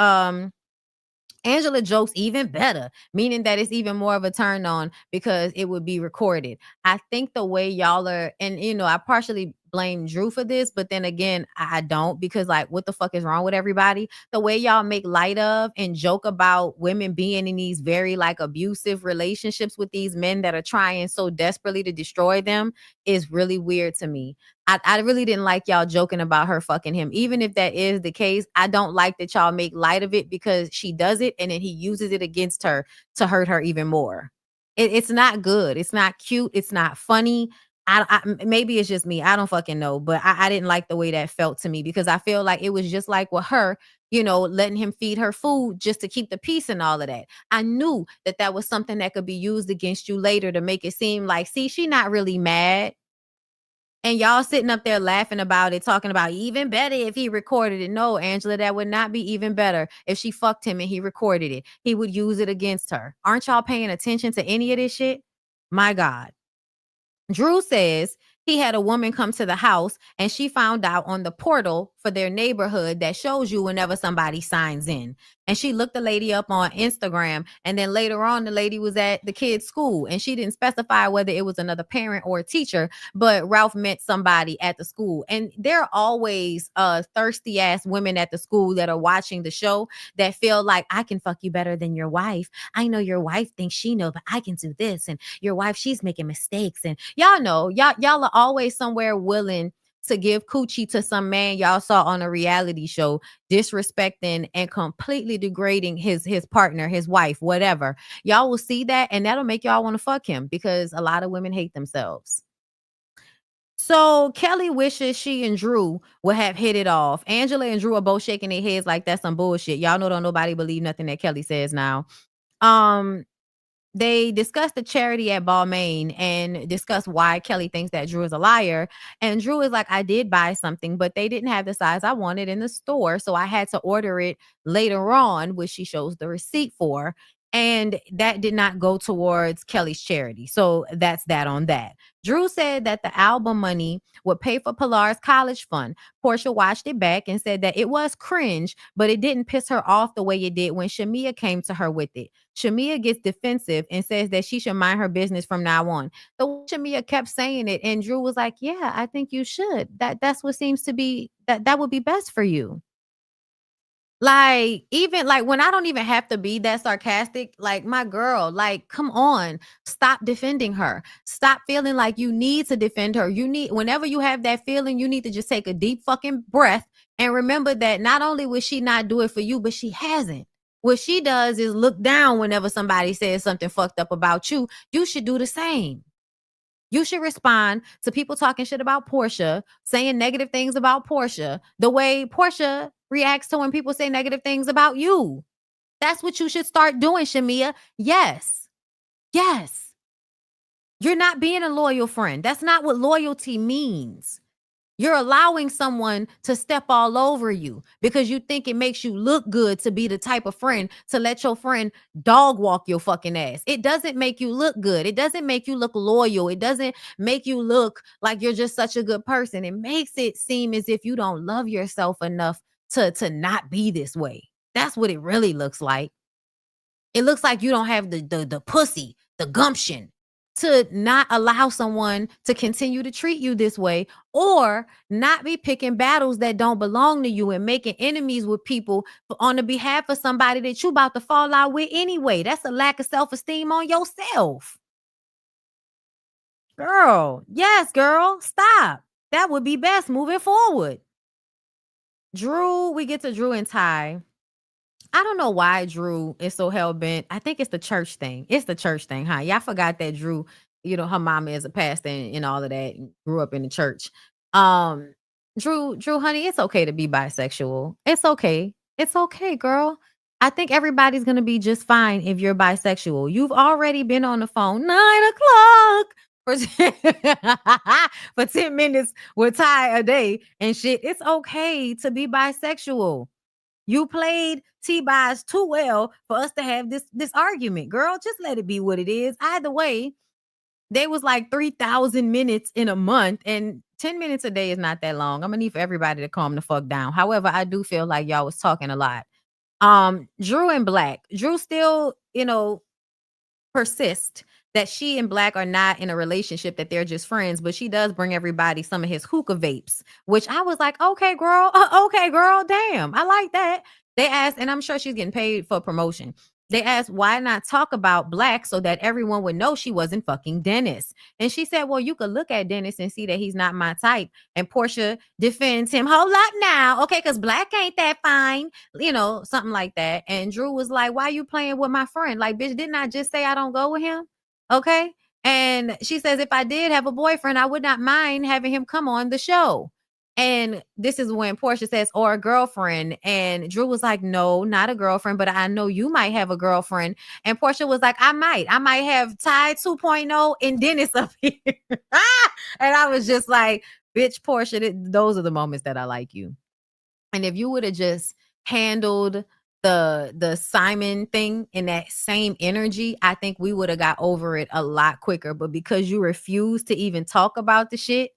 even better, meaning that it's even more of a turn on because it would be recorded. I think the way y'all are, and I partially blame Drew for this, but then again, I don't, because like, what the fuck is wrong with everybody? The way y'all make light of and joke about women being in these very like abusive relationships with these men that are trying so desperately to destroy them is really weird to me. I really didn't like y'all joking about her fucking him. Even if that is the case, I don't like that y'all make light of it because she does it and then he uses it against her to hurt her even more. It's not good. It's not cute. It's not funny. Maybe it's just me. I don't fucking know. But I didn't like the way that felt to me because I feel like it was just like with her, letting him feed her food just to keep the peace and all of that. I knew that was something that could be used against you later to make it seem like, see, she not really mad. And y'all sitting up there laughing about it, talking about even better if he recorded it. No, Angela, that would not be even better if she fucked him and he recorded it. He would use it against her. Aren't y'all paying attention to any of this shit? My God. Drew says he had a woman come to the house and she found out on the portal for their neighborhood that shows you whenever somebody signs in. And she looked the lady up on Instagram. And then later on, the lady was at the kid's school. And she didn't specify whether it was another parent or a teacher, but Ralph met somebody at the school. And there are always thirsty ass women at the school that are watching the show that feel like, I can fuck you better than your wife. I know your wife thinks she knows, but I can do this. And your wife, she's making mistakes. And y'all know, y'all are always somewhere willing to give coochie to some man y'all saw on a reality show, disrespecting and completely degrading his partner, his wife, whatever. Y'all will see that, and that'll make y'all want to fuck him, because a lot of women hate themselves. So Kelly wishes she and Drew would have hit it off. Angela and Drew are both shaking their heads like that's some bullshit. Y'all know don't nobody believe nothing that Kelly says now. They discussed the charity at Balmain and discussed why Kelly thinks that Drew is a liar. And Drew is like, I did buy something, but they didn't have the size I wanted in the store. So I had to order it later on, which she shows the receipt for. And that did not go towards Kelly's charity. So that's that on that. Drew said that the album money would pay for Pilar's college fund. Portia watched it back and said that it was cringe, but it didn't piss her off the way it did when Shamia came to her with it. Shamia gets defensive and says that she should mind her business from now on. So Shamia kept saying it, and Drew was like, yeah, I think you should. That's what seems to be, that would be best for you. Like, even like when I don't even have to be that sarcastic, like, my girl, like, come on, stop defending her. Stop feeling like you need to defend her. Whenever you have that feeling, you need to just take a deep fucking breath and remember that not only will she not do it for you, but she hasn't. What she does is look down whenever somebody says something fucked up about you. You should do the same. You should respond to people talking shit about Portia, saying negative things about Portia, the way Portia reacts to when people say negative things about you. That's what you should start doing, Shamia. Yes. Yes. You're not being a loyal friend. That's not what loyalty means. You're allowing someone to step all over you because you think it makes you look good to be the type of friend to let your friend dog walk your fucking ass. It doesn't make you look good. It doesn't make you look loyal. It doesn't make you look like you're just such a good person. It makes it seem as if you don't love yourself enough to not be this way. That's what it really looks like. It looks like you don't have the pussy, the gumption to not allow someone to continue to treat you this way, or not be picking battles that don't belong to you and making enemies with people on the behalf of somebody that you about to fall out with anyway. That's a lack of self-esteem on yourself. Girl, yes, girl, stop. That would be best moving forward. Drew, we get to Drew and Ty. I don't know why Drew is so hell-bent. I think it's the church thing. It's the church thing, huh? Y'all forgot that Drew, her mama is a pastor and all of that, and grew up in the church. Drew, honey, it's okay to be bisexual. It's okay. It's okay, girl. I think everybody's going to be just fine if you're bisexual. You've already been on the phone 9:00 for 10 minutes with Ty a day and shit. It's okay to be bisexual. You played T-Bies too well for us to have this argument, girl. Just let it be what it is. Either way, they was like 3,000 minutes in a month, and 10 minutes a day is not that long. I'm gonna need for everybody to calm the fuck down. However, I do feel like y'all was talking a lot. Drew and Black. Drew still, persist that she and Black are not in a relationship, that they're just friends, but she does bring everybody some of his hookah vapes, which I was like, okay, girl, damn, I like that. They asked, and I'm sure she's getting paid for promotion. They asked, why not talk about Black so that everyone would know she wasn't fucking Dennis? And she said, well, you could look at Dennis and see that he's not my type. And Portia defends him, hold up now, okay, because Black ain't that fine, something like that. And Drew was like, why you playing with my friend? Like, bitch, didn't I just say I don't go with him? Okay. And she says, if I did have a boyfriend, I would not mind having him come on the show. And this is when Portia says, or a girlfriend. And Drew was like, no, not a girlfriend, but I know you might have a girlfriend. And Portia was like, I might have Ty 2.0 and Dennis up here. And I was just like, bitch, Portia, those are the moments that I like you. And if you would have just handled the Simon thing in that same energy, I think we would have got over it a lot quicker. But because you refuse to even talk about the shit,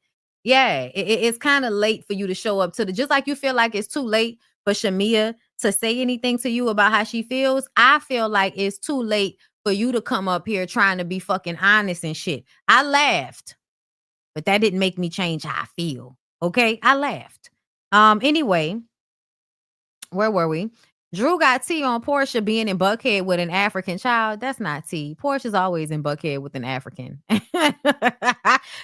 yeah, it's kind of late for you to show up to just like you feel like it's too late for Shamia to say anything to you about how she feels, I feel like it's too late for you to come up here trying to be fucking honest and shit. I laughed, but that didn't make me change how I feel. Okay? I laughed. Anyway, where were we? Drew got tea on Portia being in Buckhead with an African child. That's not tea. Portia's always in Buckhead with an African.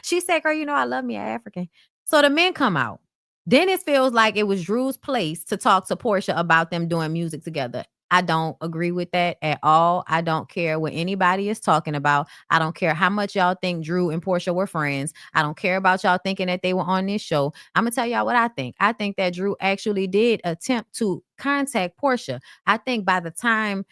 She said, girl, you know I love me an African. So the men come out. Dennis feels like it was Drew's place to talk to Portia about them doing music together. I don't agree with that at all. I don't care what anybody is talking about. I don't care how much y'all think Drew and Portia were friends. I don't care about y'all thinking that they were on this show. I'm going to tell y'all what I think. I think that Drew actually did attempt to contact Portia. I think by the time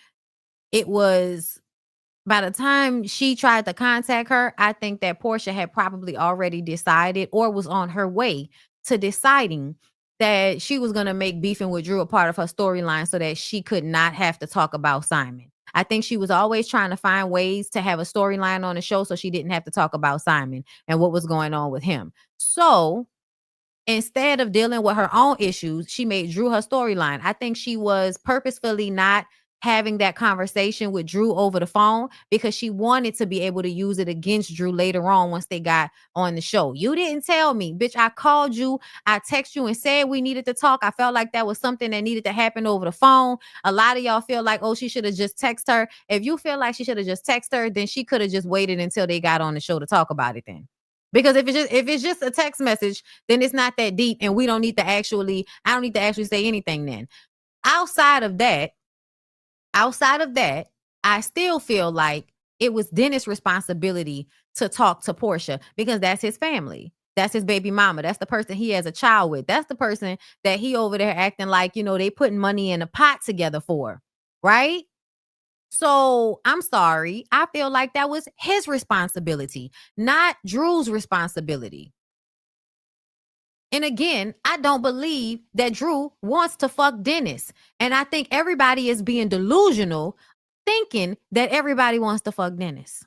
she tried to contact her, I think that Portia had probably already decided or was on her way to deciding that she was going to make beefing with Drew a part of her storyline so that she could not have to talk about Simon. I think she was always trying to find ways to have a storyline on the show so she didn't have to talk about Simon and what was going on with him. So instead of dealing with her own issues, she made Drew her storyline. I think she was purposefully not having that conversation with Drew over the phone because she wanted to be able to use it against Drew later on once they got on the show. You didn't tell me, bitch. I called you. I texted you and said we needed to talk. I felt like that was something that needed to happen over the phone. A lot of y'all feel like, oh, she should have just texted her. If you feel like she should have just texted her, then she could have just waited until they got on the show to talk about it then. Because if it's just a text message, then it's not that deep and I don't need to actually say anything then. Outside of that, I still feel like it was Dennis' responsibility to talk to Portia because that's his family. That's his baby mama. That's the person he has a child with. That's the person that he over there acting like, they putting money in a pot together for, right? So I'm sorry. I feel like that was his responsibility, not Drew's responsibility. And again, I don't believe that Drew wants to fuck Dennis. And I think everybody is being delusional thinking that everybody wants to fuck Dennis.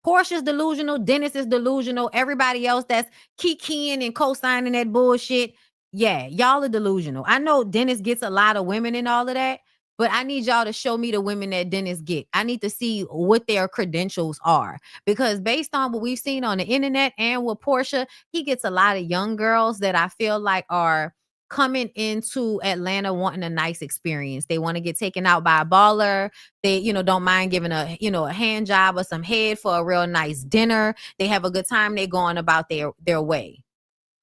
Portia's delusional. Dennis is delusional. Everybody else that's kikiing and co-signing that bullshit. Yeah, y'all are delusional. I know Dennis gets a lot of women and all of that, but I need y'all to show me the women that Dennis get. I need to see what their credentials are. Because based on what we've seen on the internet and with Portia, he gets a lot of young girls that I feel like are coming into Atlanta wanting a nice experience. They want to get taken out by a baller. They, don't mind giving a hand job or some head for a real nice dinner. They have a good time. They're going about their way.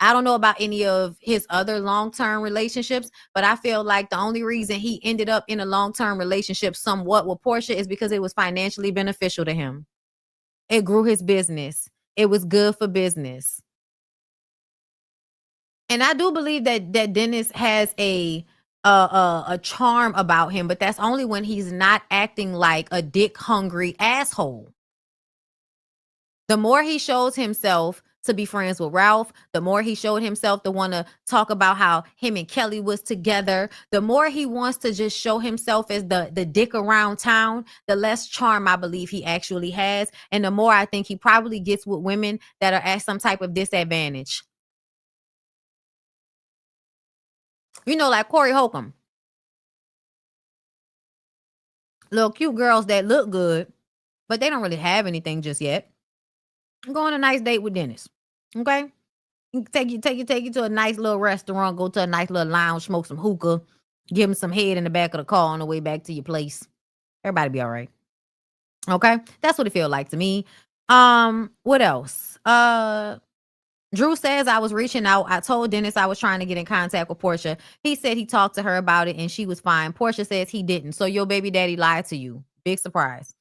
I don't know about any of his other long-term relationships, but I feel like the only reason he ended up in a long-term relationship somewhat with Portia is because it was financially beneficial to him. It grew his business. It was good for business. And I do believe that Dennis has a charm about him, but that's only when he's not acting like a dick-hungry asshole. The more he shows himself to be friends with Ralph, the more he showed himself to want to talk about how him and Kelly was together, the more he wants to just show himself as the dick around town, the less charm I believe he actually has. And the more I think he probably gets with women that are at some type of disadvantage. Like Corey Holcomb. Little cute girls that look good, but they don't really have anything just yet. Go on a nice date with Dennis. Okay? Take you to a nice little restaurant, go to a nice little lounge, smoke some hookah, give him some head in the back of the car on the way back to your place. Everybody be all right. Okay? That's what it feel like to me. What else? Drew says, I was reaching out. I told Dennis I was trying to get in contact with Portia. He said he talked to her about it and she was fine. Portia says he didn't. So your baby daddy lied to you. Big surprise.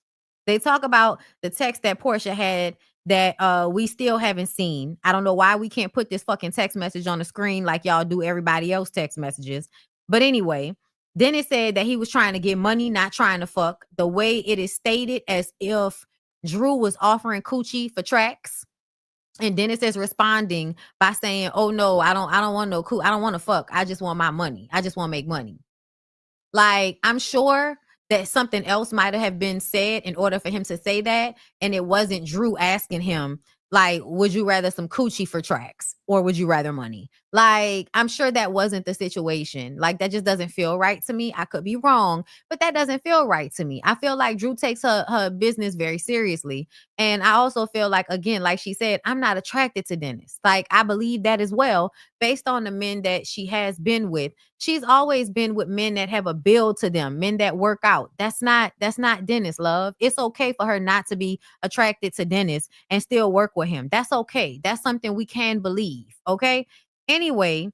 They talk about the text that Portia had that we still haven't seen. I don't know why we can't put this fucking text message on the screen like y'all do everybody else text messages. But anyway, Dennis said that he was trying to get money, not trying to fuck. The way it is stated as if Drew was offering coochie for tracks. And Dennis is responding by saying, oh no, I don't want no I don't want to fuck. I just want my money. I just want to make money. Like, I'm sure that something else might have been said in order for him to say that. And it wasn't Drew asking him Like, would you rather some coochie for tracks or would you rather money? Like, I'm sure that wasn't the situation. Like, that just doesn't feel right to me. I could be wrong, but that doesn't feel right to me. I feel like Drew takes her business very seriously. And I also feel like, again, like she said, I'm not attracted to Dennis. Like, I believe that as well, based on the men that she has been with. She's always been with men that have a build to them, men that work out. That's not Dennis, love. It's okay for her not to be attracted to Dennis and still work with him. That's okay. That's something we can believe. Okay. Anyway,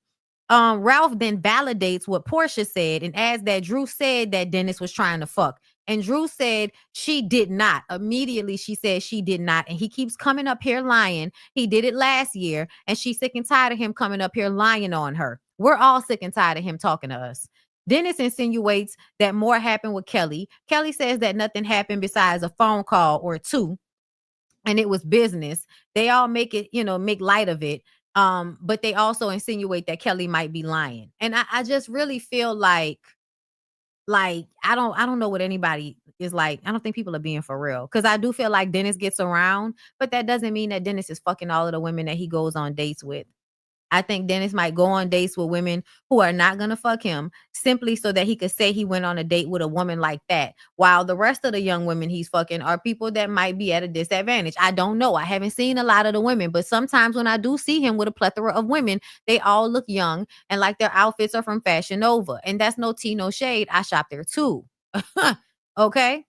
Ralph then validates what Portia said and adds that Drew said that Dennis was trying to fuck. And Drew said she did not. Immediately, she said she did not. And he keeps coming up here lying. He did it last year. And she's sick and tired of him coming up here lying on her. We're all sick and tired of him talking to us. Dennis insinuates that more happened with Kelly. Kelly says that nothing happened besides a phone call or two. And it was business. They all make it, make light of it. But they also insinuate that Kelly might be lying. And I just really feel like I don't know what anybody is like. I don't think people are being for real. Cause I do feel like Dennis gets around, but that doesn't mean that Dennis is fucking all of the women that he goes on dates with. I think Dennis might go on dates with women who are not going to fuck him simply so that he could say he went on a date with a woman like that. While the rest of the young women he's fucking are people that might be at a disadvantage. I don't know. I haven't seen a lot of the women, but sometimes when I do see him with a plethora of women, they all look young and like their outfits are from Fashion Nova. And that's no tea, no shade. I shop there too. Okay.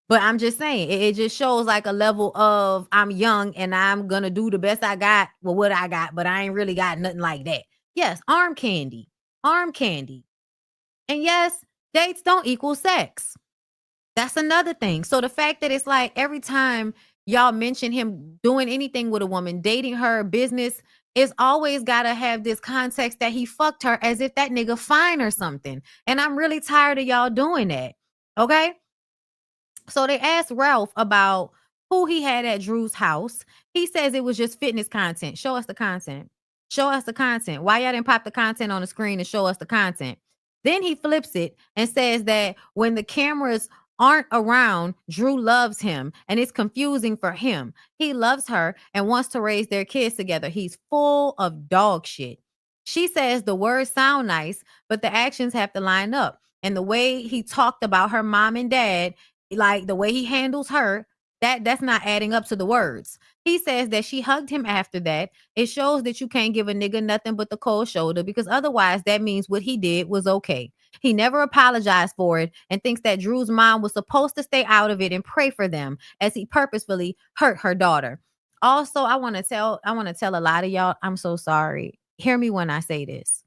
But I'm just saying, it just shows like a level of I'm young and I'm going to do the best I got with what I got, but I ain't really got nothing like that. Yes, arm candy. And yes, dates don't equal sex. That's another thing. So the fact that it's like every time y'all mention him doing anything with a woman, dating her, business, it's always got to have this context that he fucked her as if that nigga fine or something. And I'm really tired of y'all doing that. Okay? So they asked Ralph about who he had at Drew's house. He says it was just fitness content. Show us the content. Show us the content. Why y'all didn't pop the content on the screen and show us the content? Then he flips it and says that when the cameras aren't around, Drew loves him and it's confusing for him. He loves her and wants to raise their kids together. He's full of dog shit. She says the words sound nice, but the actions have to line up. And the way he talked about her mom and dad, like the way he handles her, that's not adding up to the words. He says that she hugged him after that. It shows that you can't give a nigga nothing but the cold shoulder because otherwise that means what he did was okay. He never apologized for it and thinks that Drew's mom was supposed to stay out of it and pray for them as he purposefully hurt her daughter. Also, I want to tell a lot of y'all, I'm so sorry. Hear me when I say this.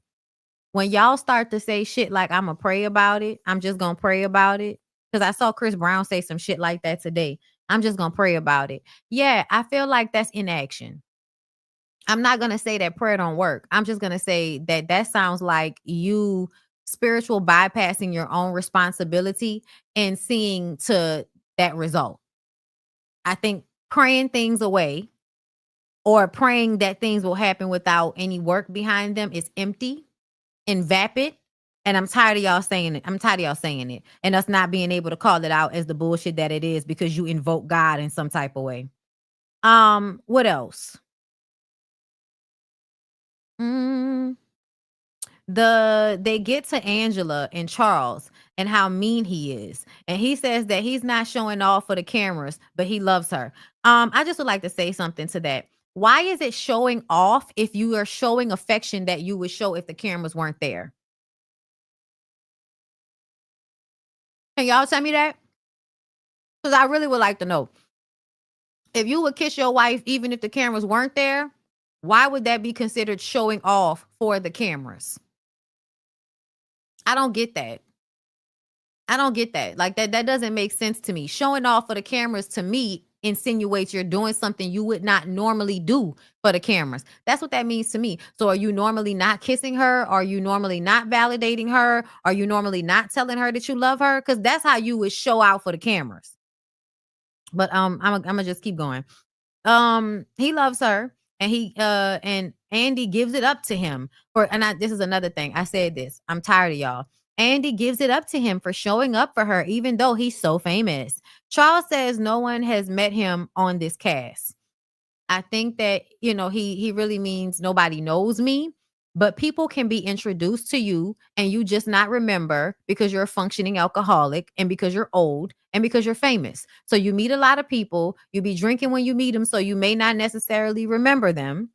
When y'all start to say shit like I'm going to pray about it, I'm just going to pray about it. Because I saw Chris Brown say some shit like that today. I'm just going to pray about it. Yeah, I feel like that's inaction. I'm not going to say that prayer don't work. I'm just going to say that sounds like you spiritual bypassing your own responsibility and seeing to that result. I think praying things away or praying that things will happen without any work behind them is empty and vapid. And I'm tired of y'all saying it. And us not being able to call it out as the bullshit that it is because you invoke God in some type of way. What else? They get to Angela and Charles and how mean he is. And he says that he's not showing off for the cameras, but he loves her. I just would like to say something to that. Why is it showing off if you are showing affection that you would show if the cameras weren't there? Can y'all tell me that? Because I really would like to know. If you would kiss your wife, even if the cameras weren't there, why would that be considered showing off for the cameras? I don't get that. Like that doesn't make sense to me. Showing off for the cameras to me insinuates you're doing something you would not normally do for the cameras. That's what that means to me. So are you normally not kissing her? Are you normally not validating her? Are you normally not telling her that you love her? Because that's how you would show out for the cameras. But I'm gonna just keep going. He loves her and Andy gives it up to him this is another thing. I said this. I'm tired of y'all. Andy gives it up to him for showing up for her, even though he's so famous. Charles says no one has met him on this cast. I think that, he really means nobody knows me, but people can be introduced to you and you just not remember because you're a functioning alcoholic and because you're old and because you're famous. So you meet a lot of people, you be drinking when you meet them, so you may not necessarily remember them.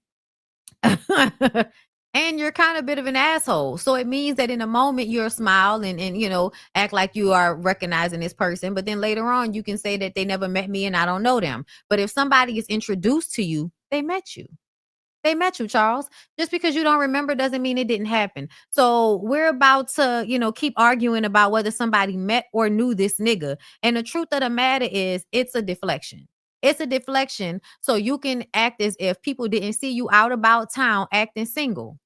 And you're kind of a bit of an asshole. So it means that in a moment you'll smile and act like you are recognizing this person. But then later on, you can say that they never met me and I don't know them. But if somebody is introduced to you, they met you. They met you, Charles. Just because you don't remember doesn't mean it didn't happen. So we're about to, keep arguing about whether somebody met or knew this nigga. And the truth of the matter is, it's a deflection. It's a deflection. So you can act as if people didn't see you out about town acting single.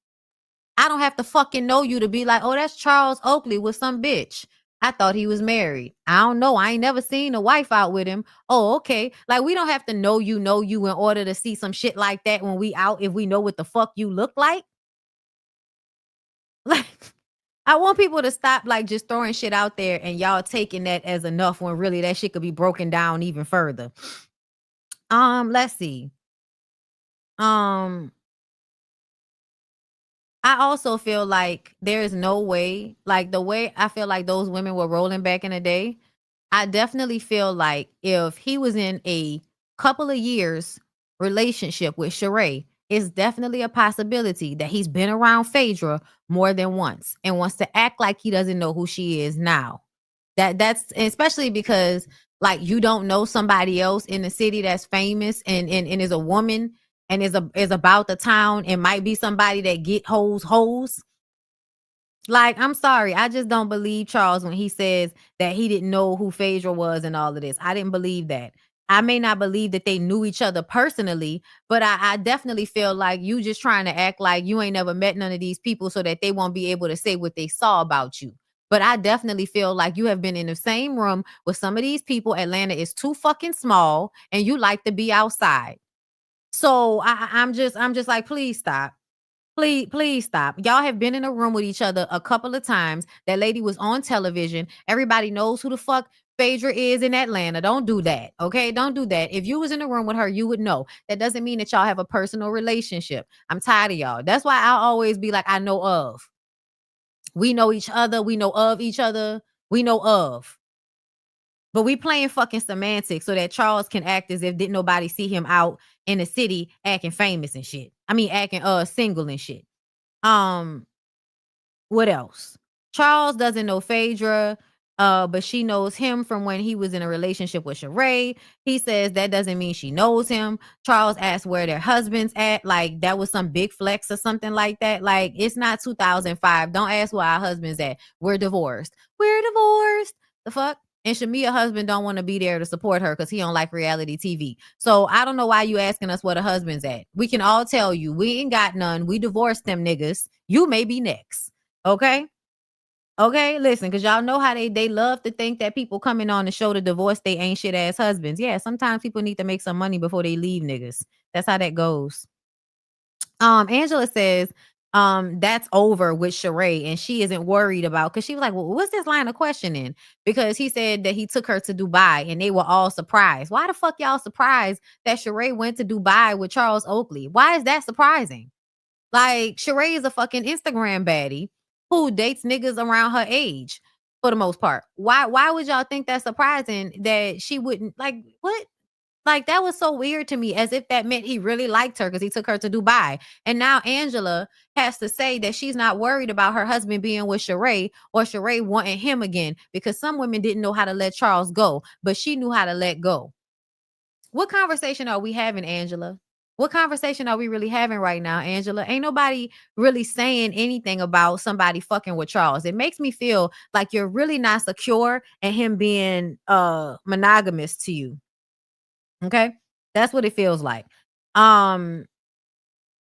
I don't have to fucking know you to be like, oh, that's Charles Oakley with some bitch. I thought he was married. I don't know. I ain't never seen a wife out with him. Oh, okay. Like, we don't have to know you in order to see some shit like that when we out, if we know what the fuck you look like. Like, I want people to stop like just throwing shit out there and y'all taking that as enough when really that shit could be broken down even further. Let's see. I also feel like there is no way, like the way I feel like those women were rolling back in the day, I definitely feel like if he was in a couple of years relationship with Sheree, it's definitely a possibility that he's been around Phaedra more than once and wants to act like he doesn't know who she is now. That's especially because like you don't know somebody else in the city that's famous and is a woman and is about the town and might be somebody that get hoes. Like, I'm sorry, I just don't believe Charles when he says that he didn't know who Phaedra was and all of this. I didn't believe that. I may not believe that they knew each other personally, but I definitely feel like you just trying to act like you ain't never met none of these people so that they won't be able to say what they saw about you. But I definitely feel like you have been in the same room with some of these people. Atlanta is too fucking small and you like to be outside. So I'm just like, please stop. Please stop. Y'all have been in a room with each other a couple of times. That lady was on television. Everybody knows who the fuck Phaedra is in Atlanta. Don't do that. Okay? Don't do that. If you was in a room with her, you would know. That doesn't mean that y'all have a personal relationship. I'm tired of y'all. That's why I'll always be like, I know of. We know each other. We know of each other. We know of. But we playing fucking semantics so that Charles can act as if didn't nobody see him out in the city acting famous and shit. I mean, acting single and shit. What else? Charles doesn't know Phaedra, but she knows him from when he was in a relationship with Sheree. He says that doesn't mean she knows him. Charles asked where their husband's at. Like, that was some big flex or something like that. Like, it's not 2005. Don't ask where our husband's at. We're divorced. We're divorced. The fuck? And Shamia's husband don't want to be there to support her because he don't like reality TV. So I don't know why you asking us where the husband's at. We can all tell you we ain't got none. We divorced them niggas. You may be next. Okay? Okay, listen, because y'all know how they love to think that people coming on the show to divorce they ain't shit ass husbands. Yeah, sometimes people need to make some money before they leave niggas. That's how that goes. Angela says, that's over with Sheree, and she isn't worried about, because she was like, well, what's this line of questioning? Because he said that he took her to Dubai and they were all surprised. Why the fuck y'all surprised that Sheree went to Dubai with Charles Oakley? Why is that surprising? Like, Sheree is a fucking Instagram baddie who dates niggas around her age for the most part. Why would y'all think that's surprising that she wouldn't, like, what? Like, that was so weird to me, as if that meant he really liked her because he took her to Dubai. And now Angela has to say that she's not worried about her husband being with Sheree or Sheree wanting him again, because some women didn't know how to let Charles go, but she knew how to let go. What conversation are we having, Angela? What conversation are we really having right now, Angela? Ain't nobody really saying anything about somebody fucking with Charles. It makes me feel like you're really not secure in him being monogamous to you. Okay? That's what it feels like. Like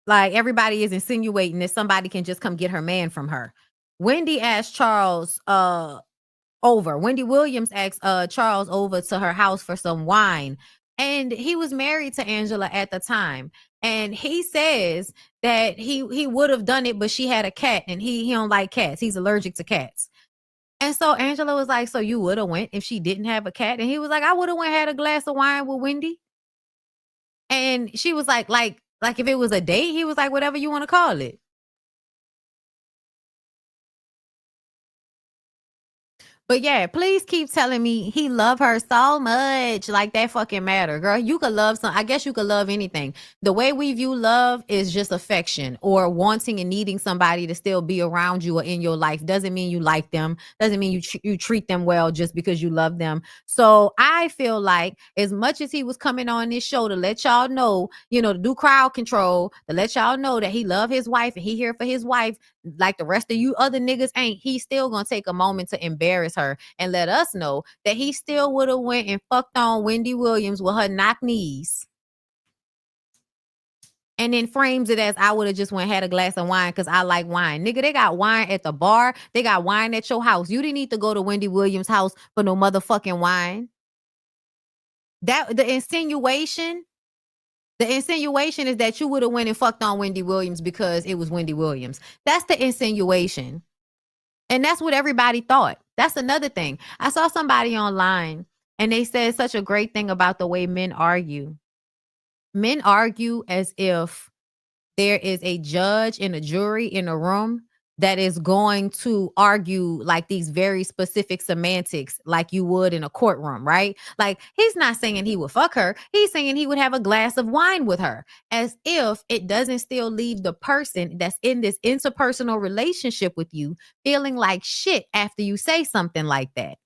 everybody is insinuating that somebody can just come get her man from her. Wendy asked Charles over. Wendy Williams asked Charles over to her house for some wine. And he was married to Angela at the time. And he says that he would have done it, but she had a cat and he don't like cats. He's allergic to cats. And so Angela was like, so you would have went if she didn't have a cat? And he was like, I would have went had a glass of wine with Wendy. And she was like if it was a date, he was like, whatever you want to call it. But yeah, please keep telling me he love her so much. Like that fucking matter, girl. You could love I guess you could love anything. The way we view love is just affection or wanting and needing somebody to still be around you or in your life. Doesn't mean you like them. Doesn't mean you treat them well just because you love them. So I feel like as much as he was coming on this show to let y'all know, to do crowd control, to let y'all know that he love his wife and he here for his wife, like the rest of you other niggas ain't, he's still gonna take a moment to embarrass her and let us know that he still would have went and fucked on Wendy Williams with her knock knees. And then frames it as I would have just went had a glass of wine because I like wine. Nigga, they got wine at the bar. They got wine at your house. You didn't need to go to Wendy Williams' house for no motherfucking wine. The insinuation is that you would have went and fucked on Wendy Williams because it was Wendy Williams. That's the insinuation. And that's what everybody thought. That's another thing. I saw somebody online and they said such a great thing about the way men argue. Men argue as if there is a judge and a jury in a room that is going to argue like these very specific semantics like you would in a courtroom, right? Like he's not saying he would fuck her. He's saying he would have a glass of wine with her, as if it doesn't still leave the person that's in this interpersonal relationship with you feeling like shit after you say something like that.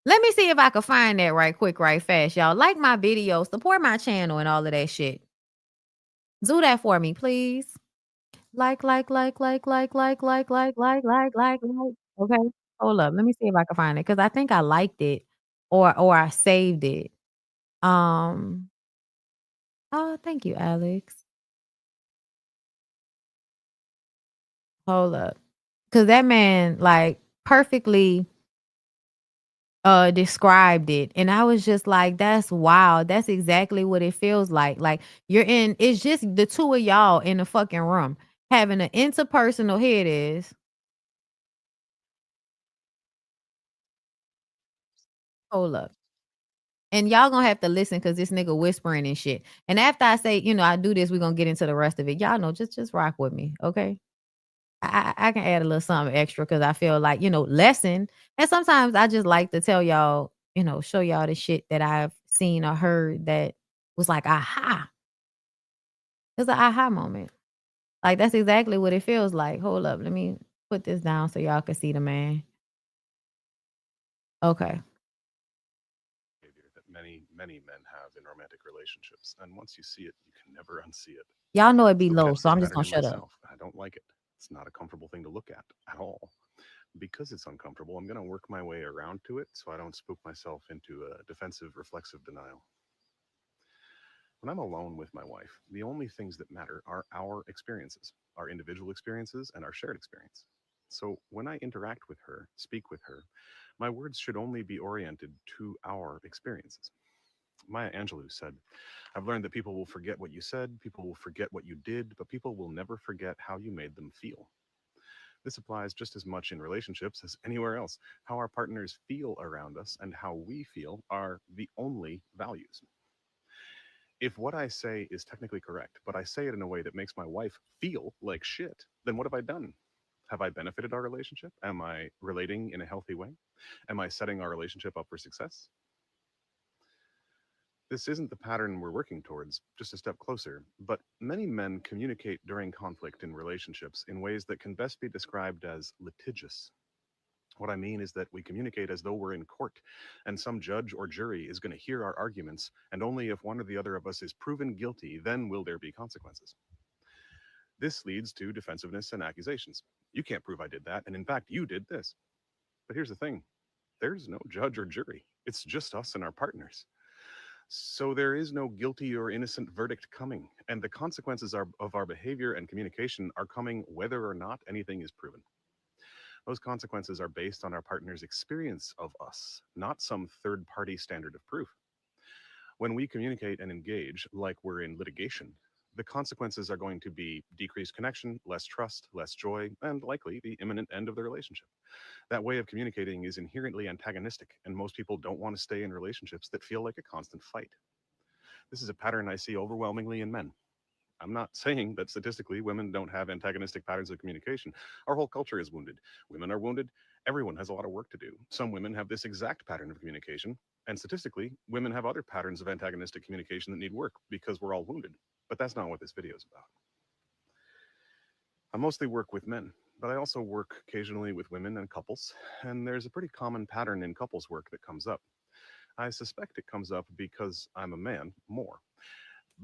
Let me see if I can find that right quick, right fast, y'all. Like my video, support my channel and all of that shit. Do that for me, please. Like. Okay, hold up. Let me see if I can find it because I think I liked it or I saved it. Oh, thank you, Alex. Hold up. Because that man like perfectly described it. And I was just like, that's wild. That's exactly what it feels like. Like it's just the two of y'all in the fucking room having an interpersonal, here it is. Hold up. And y'all gonna have to listen because this nigga whispering and shit. And after I say, I do this, we're gonna get into the rest of it. Y'all know, just rock with me, okay? I can add a little something extra because I feel like, lesson. And sometimes I just like to tell y'all, show y'all the shit that I've seen or heard that was like, aha. It's an aha moment. Like, that's exactly what it feels like. Hold up. Let me put this down so y'all can see the man. Okay. That many men have in romantic relationships, and once you see it, you can never unsee it. Y'all know it be No low, catch so this I'm just pattern gonna in shut up. myself. I don't like it. It's not a comfortable thing to look at all. Because it's uncomfortable, I'm going to work my way around to it so I don't spook myself into a defensive, reflexive denial. When I'm alone with my wife, the only things that matter are our experiences, our individual experiences, and our shared experience. So when I interact with her, speak with her, my words should only be oriented to our experiences. Maya Angelou said, I've learned that people will forget what you said, people will forget what you did, but people will never forget how you made them feel. This applies just as much in relationships as anywhere else. How our partners feel around us and how we feel are the only values. If what I say is technically correct, but I say it in a way that makes my wife feel like shit, then what have I done? Have I benefited our relationship? Am I relating in a healthy way? Am I setting our relationship up for success? This isn't the pattern we're working towards, just a step closer, but many men communicate during conflict in relationships in ways that can best be described as litigious. What I mean is that we communicate as though we're in court, and some judge or jury is going to hear our arguments, and only if one or the other of us is proven guilty, then will there be consequences. This leads to defensiveness and accusations. You can't prove I did that, and in fact, you did this. But here's the thing, there's no judge or jury, it's just us and our partners. So there is no guilty or innocent verdict coming, and the consequences of our behavior and communication are coming whether or not anything is proven. Those consequences are based on our partner's experience of us, not some third party standard of proof. When we communicate and engage like we're in litigation, the consequences are going to be decreased connection, less trust, less joy, and likely the imminent end of the relationship. That way of communicating is inherently antagonistic, and most people don't want to stay in relationships that feel like a constant fight. This is a pattern I see overwhelmingly in men. I'm not saying that statistically women don't have antagonistic patterns of communication. Our whole culture is wounded. Women are wounded. Everyone has a lot of work to do. Some women have this exact pattern of communication. And statistically, women have other patterns of antagonistic communication that need work because we're all wounded. But that's not what this video is about. I mostly work with men, but I also work occasionally with women and couples. And there's a pretty common pattern in couples work that comes up. I suspect it comes up because I'm a man more.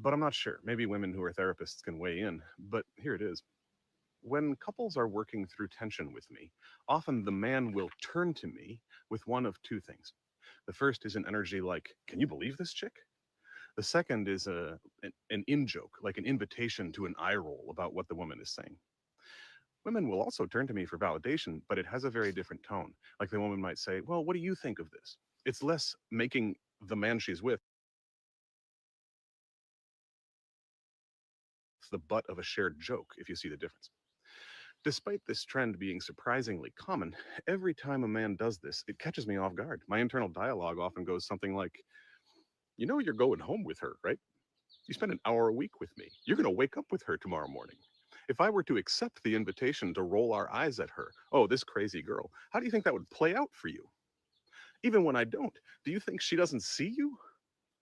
But I'm not sure. Maybe women who are therapists can weigh in. But here it is. When couples are working through tension with me, often the man will turn to me with one of two things. The first is an energy like, can you believe this chick? The second is an in-joke, like an invitation to an eye roll about what the woman is saying. Women will also turn to me for validation, but it has a very different tone. Like the woman might say, well, what do you think of this? It's less making the man she's with the butt of a shared joke, if you see the difference. Despite this trend being surprisingly common, every time a man does this, it catches me off guard. My internal dialogue often goes something like, you know, you're going home with her, right? You spend an hour a week with me. You're going to wake up with her tomorrow morning. If I were to accept the invitation to roll our eyes at her, oh, this crazy girl, how do you think that would play out for you? Even when I don't, do you think she doesn't see you?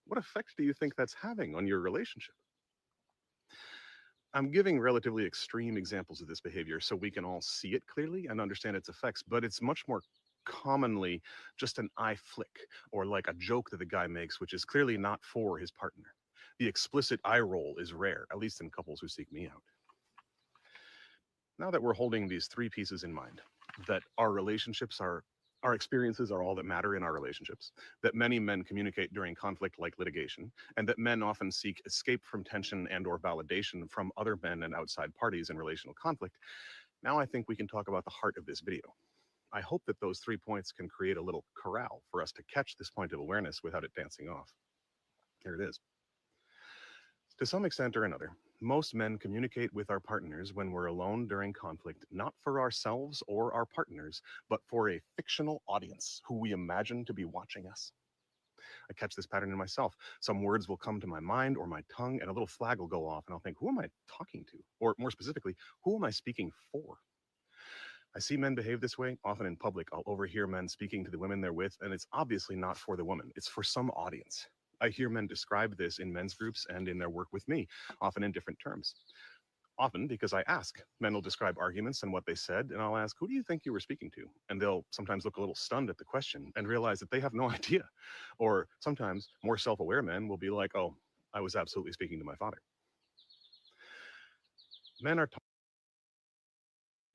What effect do you think that's having on your relationship? I'm giving relatively extreme examples of this behavior so we can all see it clearly and understand its effects, but it's much more commonly just an eye flick or like a joke that the guy makes, which is clearly not for his partner. The explicit eye roll is rare, at least in couples who seek me out. Now that we're holding these three pieces in mind, that our experiences are all that matter in our relationships, that many men communicate during conflict like litigation, and that men often seek escape from tension and or validation from other men and outside parties in relational conflict, now I think we can talk about the heart of this video. I hope that those 3 points can create a little corral for us to catch this point of awareness without it dancing off. Here it is. To some extent or another, most men communicate with our partners when we're alone during conflict, not for ourselves or our partners, but for a fictional audience who we imagine to be watching us. I catch this pattern in myself. Some words will come to my mind or my tongue, and a little flag will go off, and I'll think, who am I talking to? Or more specifically, who am I speaking for? I see men behave this way. Often in public, I'll overhear men speaking to the women they're with, and it's obviously not for the woman. It's for some audience. I hear men describe this in men's groups and in their work with me, often in different terms. Often because I ask. Men will describe arguments and what they said, and I'll ask, who do you think you were speaking to? And they'll sometimes look a little stunned at the question and realize that they have no idea. Or sometimes more self-aware men will be like, oh, I was absolutely speaking to my father. Men are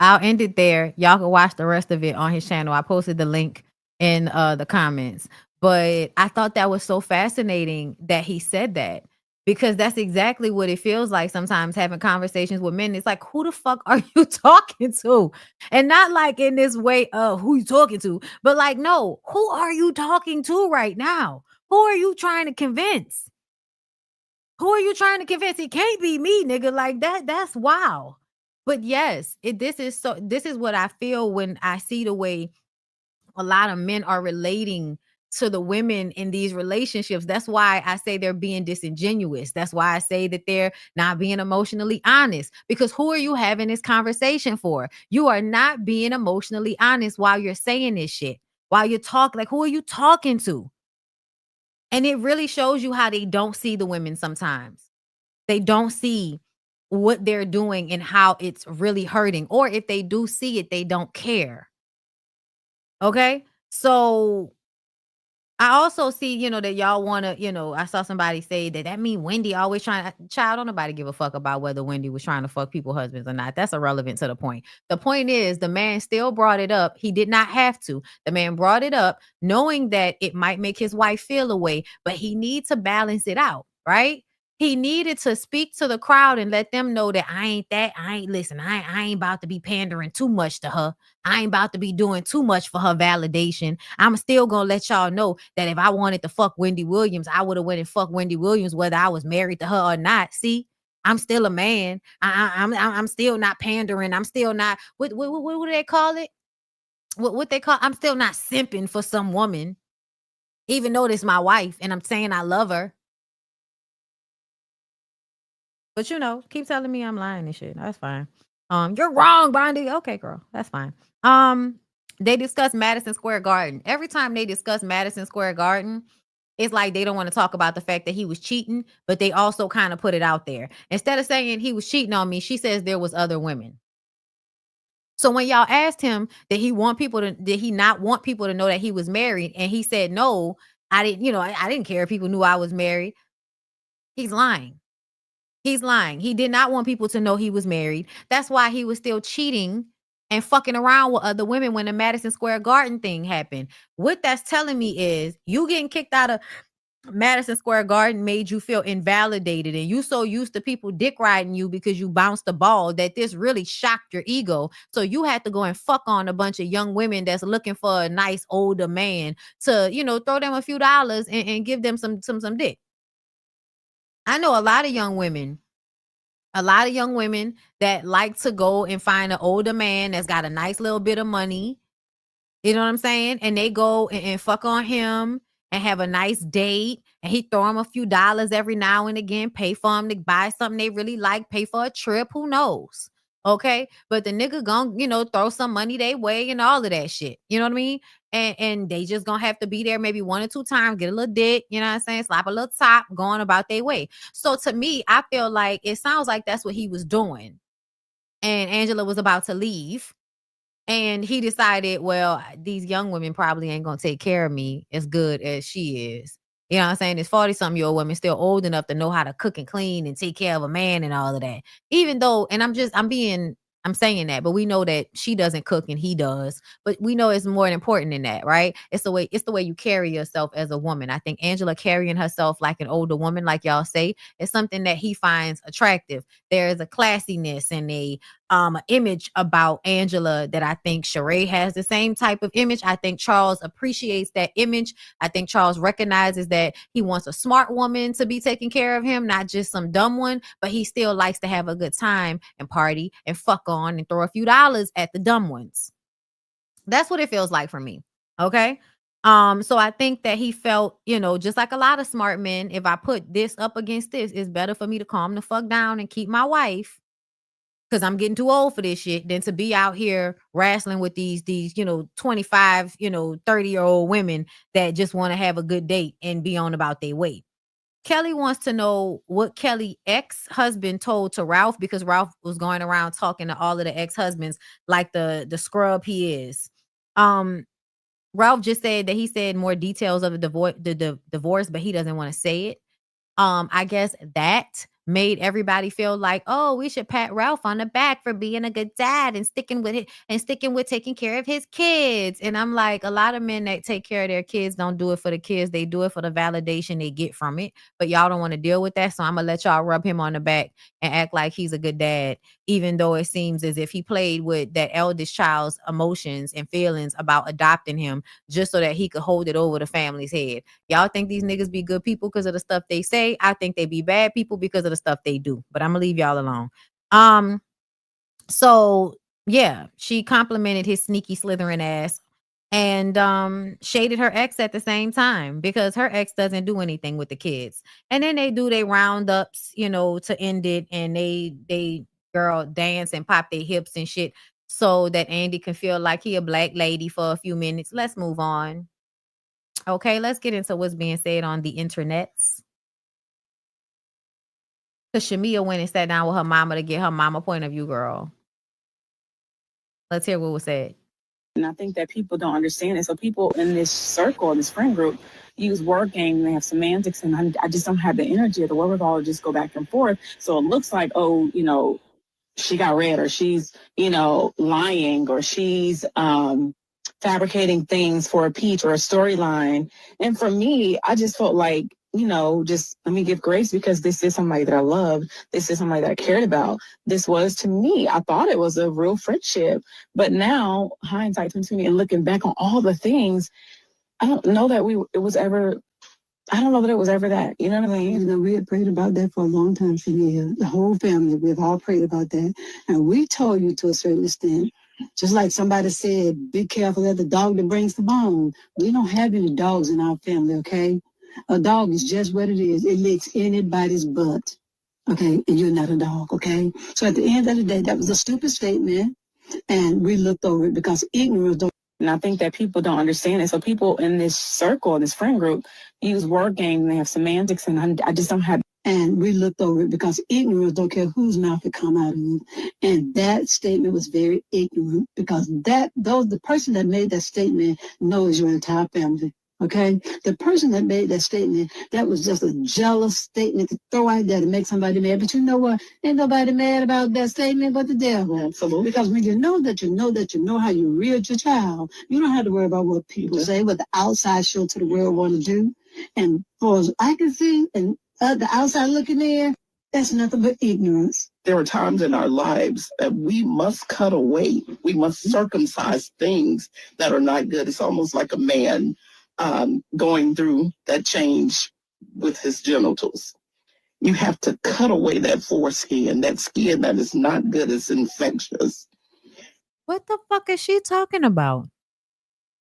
I'll end it there. Y'all can watch the rest of it on his channel. I posted the link in the comments. But I thought that was so fascinating that he said that, because that's exactly what it feels like sometimes having conversations with men. It's like, who the fuck are you talking to? And not like in this way of who you talking to, but like, no, who are you talking to right now? Who are you trying to convince? Who are you trying to convince? It can't be me, nigga. Like that's wow. But yes, this is what I feel when I see the way a lot of men are relating to the women in these relationships. That's why I say they're being disingenuous. That's why I say that they're not being emotionally honest. Because who are you having this conversation for? You are not being emotionally honest while you're saying this shit. While you're talking, like, who are you talking to? And it really shows you how they don't see the women sometimes. They don't see what they're doing and how it's really hurting. Or if they do see it, they don't care. Okay? So I also see, that y'all want to, I saw somebody say that mean Wendy always trying to, child, don't nobody give a fuck about whether Wendy was trying to fuck people's husbands or not. That's irrelevant to the point. The point is the man still brought it up. He did not have to. The man brought it up knowing that it might make his wife feel away, but he needs to balance it out, right? He needed to speak to the crowd and let them know that I ain't about to be pandering too much to her. I ain't about to be doing too much for her validation. I'm still gonna let y'all know that if I wanted to fuck Wendy Williams, I would have went and fucked Wendy Williams, whether I was married to her or not. See, I'm still a man. I'm still not pandering. I'm still not what do they call it? What they call? I'm still not simping for some woman, even though this is my wife and I'm saying I love her. But keep telling me I'm lying and shit. That's fine. You're wrong, Bondi. Okay, girl, that's fine. They discuss Madison Square Garden. Every time they discuss Madison Square Garden, it's like they don't want to talk about the fact that he was cheating, but they also kind of put it out there. Instead of saying he was cheating on me, she says there was other women. So when y'all asked him did he not want people to know that he was married, and he said no, I didn't, I didn't care if people knew I was married. He's lying. He's lying. He did not want people to know he was married. That's why he was still cheating and fucking around with other women when the Madison Square Garden thing happened. What that's telling me is you getting kicked out of Madison Square Garden made you feel invalidated, and you so used to people dick riding you because you bounced the ball that this really shocked your ego. So you had to go and fuck on a bunch of young women that's looking for a nice older man to, throw them a few dollars and give them some dick. I know a lot of young women that like to go and find an older man that's got a nice little bit of money. You know what I'm saying? And they go and fuck on him and have a nice date, and he throw them a few dollars every now and again, pay for them to buy something they really like, pay for a trip, who knows? Okay. But the nigga gonna, throw some money their way and all of that shit. You know what I mean? And they just gonna have to be there maybe 1 or 2 times, get a little dick, you know what I'm saying? Slap a little top, going about their way. So to me, I feel like it sounds like that's what he was doing. And Angela was about to leave. And he decided, well, these young women probably ain't going to take care of me as good as she is. You know what I'm saying? This 40-something-year-old woman still old enough to know how to cook and clean and take care of a man and all of that. Even though, and I'm saying that, but we know that she doesn't cook and he does. But we know it's more important than that, right? It's the way you carry yourself as a woman. I think Angela carrying herself like an older woman, like y'all say, is something that he finds attractive. There is a classiness and a image about Angela that I think Sheree has the same type of image. I think Charles appreciates that image. I think Charles recognizes that he wants a smart woman to be taking care of him, not just some dumb one, but he still likes to have a good time and party and fuck on and throw a few dollars at the dumb ones. That's what it feels like for me. Okay. So I think that he felt, just like a lot of smart men, if I put this up against this, it's better for me to calm the fuck down and keep my wife, because I'm getting too old for this shit, than to be out here wrestling with these 25, 30-year-old women that just want to have a good date and be on about their way. Kelly wants to know what Kelly's ex-husband told to Ralph, because Ralph was going around talking to all of the ex-husbands like the scrub he is. Ralph just said that he said more details of the divorce, but he doesn't want to say it. I guess that made everybody feel like, oh, we should pat Ralph on the back for being a good dad and sticking with it and sticking with taking care of his kids. And I'm like, a lot of men that take care of their kids don't do it for the kids. They do it for the validation they get from it. But y'all don't want to deal with that. So I'm going to let y'all rub him on the back and act like he's a good dad, even though it seems as if he played with that eldest child's emotions and feelings about adopting him just so that he could hold it over the family's head. Y'all think these niggas be good people because of the stuff they say? I think they be bad people because of the stuff they do. But I'm gonna leave y'all alone. So yeah, she complimented his sneaky slithering ass and shaded her ex at the same time, because her ex doesn't do anything with the kids. And then they do their roundups, to end it, and they girl dance and pop their hips and shit so that Andy can feel like he a black lady for a few minutes. Let's move on. Okay, let's get into what's being said on the internets. Because Shamia went and sat down with her mama to get her mama point of view, girl. Let's hear what was said. And I think that people don't understand it. So people in this circle, this friend group, use word game and they have semantics, and I just don't have the energy or the wherewithal to just go back and forth. So it looks like, oh, she got red, or she's, lying, or she's fabricating things for a peach or a storyline. And for me, I just felt like, just let me give grace, because this is somebody that I love. This is somebody that I cared about. This was, to me, I thought it was a real friendship. But now, hindsight 2020, and looking back on all the things, I don't know that it was ever that. You know what I mean? We had prayed about that for a long time, Shania. The whole family, we've all prayed about that. And we told you to a certain extent, just like somebody said, be careful of the dog that brings the bone. We don't have any dogs in our family, okay? A dog is just what it is. It licks anybody's butt. Okay, and you're not a dog, okay? So at the end of the day, that was a stupid statement, and we looked over it because ignorance don't. And I think that people don't understand it. So people in this circle, this friend group, use word game. They have semantics, and I just don't have. And we looked over it because ignorance don't care whose mouth it come out of. And that statement was very ignorant because the person that made that statement knows your entire family. Okay? The person that made that statement, that was just a jealous statement to throw out there to make somebody mad. But you know what? Ain't nobody mad about that statement but the devil. Absolutely. Because when you know that you know how you reared your child, you don't have to worry about what people say, what the outside show to the world want to do. And for as I can see, and the outside looking in, that's nothing but ignorance. There are times in our lives that we must cut away. We must circumcise things that are not good. It's almost like a man going through that change with his genitals. You have to cut away that foreskin, that skin that is not good, it's infectious. What the fuck is she talking about?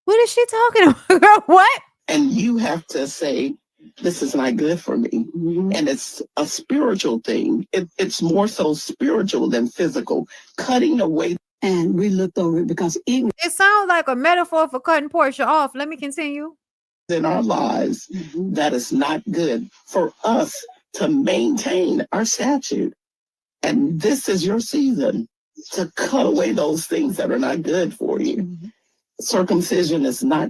What is she talking about? What? And you have to say, this is not good for me. Mm-hmm. And it's a spiritual thing. It's more so spiritual than physical. Cutting away. And we looked over it because it sounds like a metaphor for cutting Portia off. Let me continue. In our lives, that is not good for us to maintain our statute. And this is your season to cut away those things that are not good for you. Mm-hmm. Circumcision is not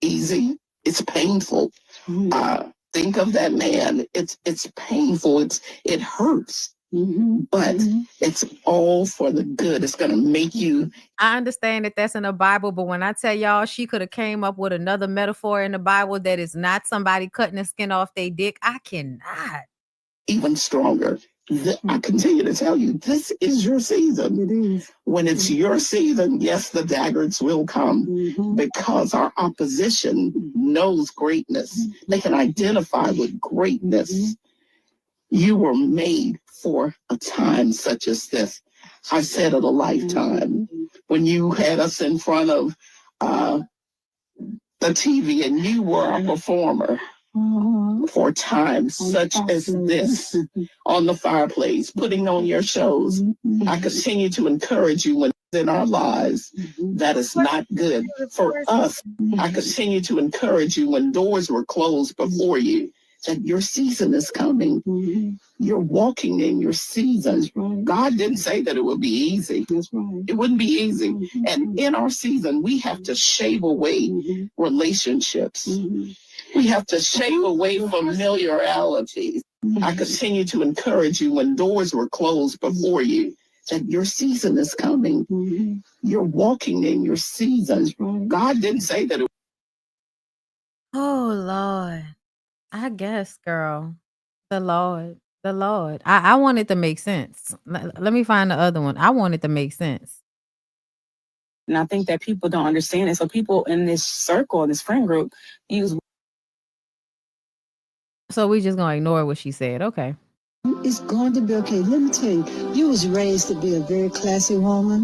easy. It's painful. Mm-hmm. Think of that man. It's painful. It hurts. Mm-hmm. But it's all for the good. It's going to make you. I understand that that's in the Bible, but when I tell y'all she could have came up with another metaphor in the Bible that is not somebody cutting the skin off their dick, I cannot. Even stronger. I continue to tell you, this is your season. It is. When it's your season, yes, the daggers will come because our opposition knows greatness. They can identify with greatness. You were made for a time such as this. I said it a lifetime. When you had us in front of the TV and you were a performer. For times such as this on the fireplace, putting on your shows. I continue to encourage you when in our lives that is not good for us. I continue to encourage you when doors were closed before you, that your season is coming. You're walking in your season. God didn't say that it would be easy. It wouldn't be easy. And in our season, we have to shave away relationships. We have to shave away familiarities. I continue to encourage you when doors were closed before you, that your season is coming. You're walking in your season. God didn't say that it. Oh, Lord. I guess, girl. The Lord. I want it to make sense. Let me find the other one. I want it to make sense. And I think that people don't understand it. So people in this circle, this friend group, use. So we just gonna ignore what she said. Okay. It's going to be okay. Let me tell you, you was raised to be a very classy woman.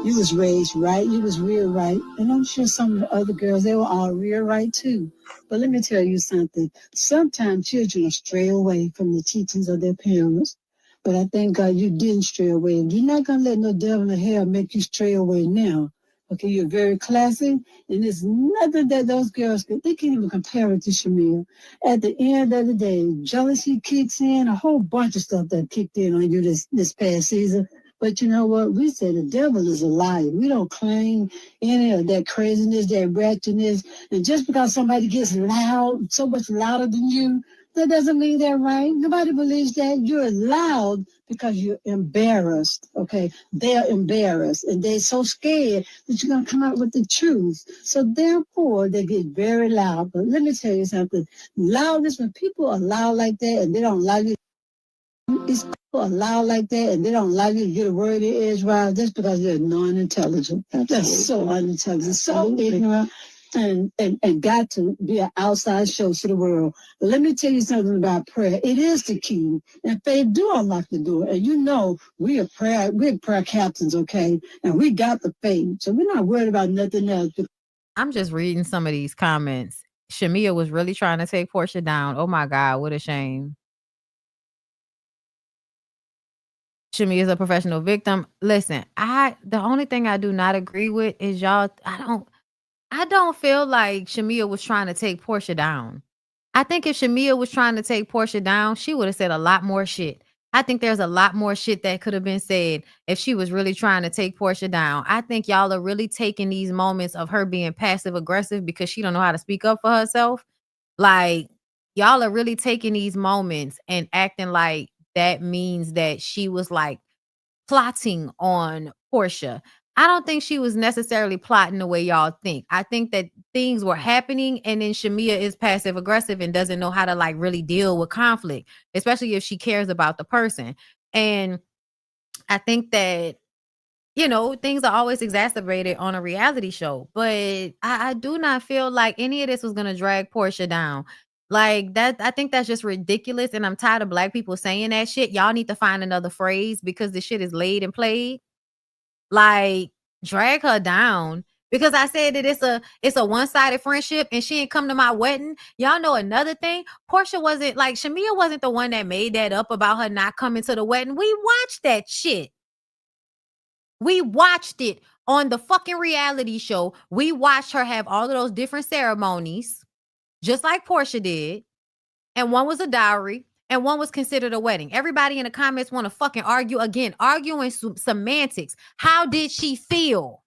You was raised right. You was reared right. And I'm sure some of the other girls, they were all reared right too. But let me tell you something. Sometimes children stray away from the teachings of their parents. But I thank God you didn't stray away. You're not going to let no devil in hell make you stray away now. Okay, you're very classy, and there's nothing that those girls they can't even compare it to Shamil. At the end of the day, jealousy kicks in, a whole bunch of stuff that kicked in on you this past season. But you know what? We say the devil is a liar. We don't claim any of that craziness, that ratchetness. And just because somebody gets loud, so much louder than you, that doesn't mean they're right. Nobody believes that. You're loud because you're embarrassed, okay? They're embarrassed, and they're so scared that you're going to come out with the truth. So therefore, they get very loud. But let me tell you something. Loudness, when people are loud like that and they don't allow you, it's people are loud like that and they don't allow you to get a word in edgewise, that's because they're non-intelligent. That's so unintelligent, so ignorant. And got to be an outside show to the world. But let me tell you something about prayer. It is the key. And faith do unlock the door. And you know, we're prayer captains, okay? And we got the faith. So we're not worried about nothing else. I'm just reading some of these comments. Shamia was really trying to take Portia down. Oh my God, what a shame. Shamia is a professional victim. Listen, the only thing I do not agree with is y'all. I don't feel like Shamia was trying to take Portia down. I think if Shamia was trying to take Portia down, she would have said a lot more shit. I think there's a lot more shit that could have been said if she was really trying to take Portia down. I think y'all are really taking these moments of her being passive aggressive because she don't know how to speak up for herself. Like, y'all are really taking these moments and acting like that means that she was like plotting on Portia. I don't think she was necessarily plotting the way y'all think. I think that things were happening and then Shamia is passive aggressive and doesn't know how to like really deal with conflict, especially if she cares about the person. And I think that, you know, things are always exacerbated on a reality show, but I do not feel like any of this was going to drag Portia down. Like that, I think that's just ridiculous. And I'm tired of black people saying that shit. Y'all need to find another phrase because this shit is laid and played. Like, drag her down because I said that it's a one-sided friendship and she ain't come to my wedding. Y'all know another thing. Portia wasn't like Shamia wasn't the one that made that up about her not coming to the wedding. We watched that shit. We watched it on the fucking reality show. We watched her have all of those different ceremonies, just like Portia did. And one was a dowry and one was considered a wedding. Everybody in the comments want to fucking argue again, arguing semantics. How did she feel?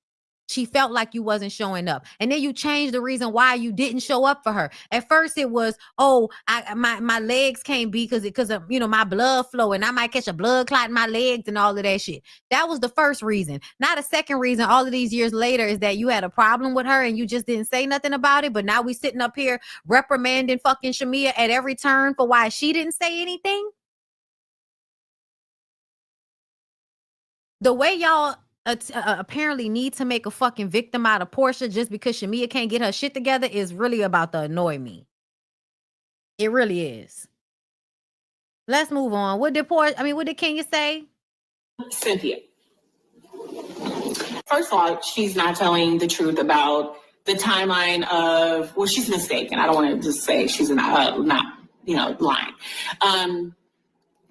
She felt like you wasn't showing up. And then you changed the reason why you didn't show up for her. At first it was, oh, my legs can't be because of, you know, my blood flow and I might catch a blood clot in my legs and all of that shit. That was the first reason. Not a second reason all of these years later is that you had a problem with her and you just didn't say nothing about it. But now we sitting up here reprimanding fucking Shamia at every turn for why she didn't say anything. The way y'all apparently need to make a fucking victim out of Portia just because Shamia can't get her shit together is really about to annoy me. It really is. Let's move on. What did Kenya say? Cynthia. First of all, she's not telling the truth about the timeline of, well, she's mistaken. I don't want to just say she's not lying.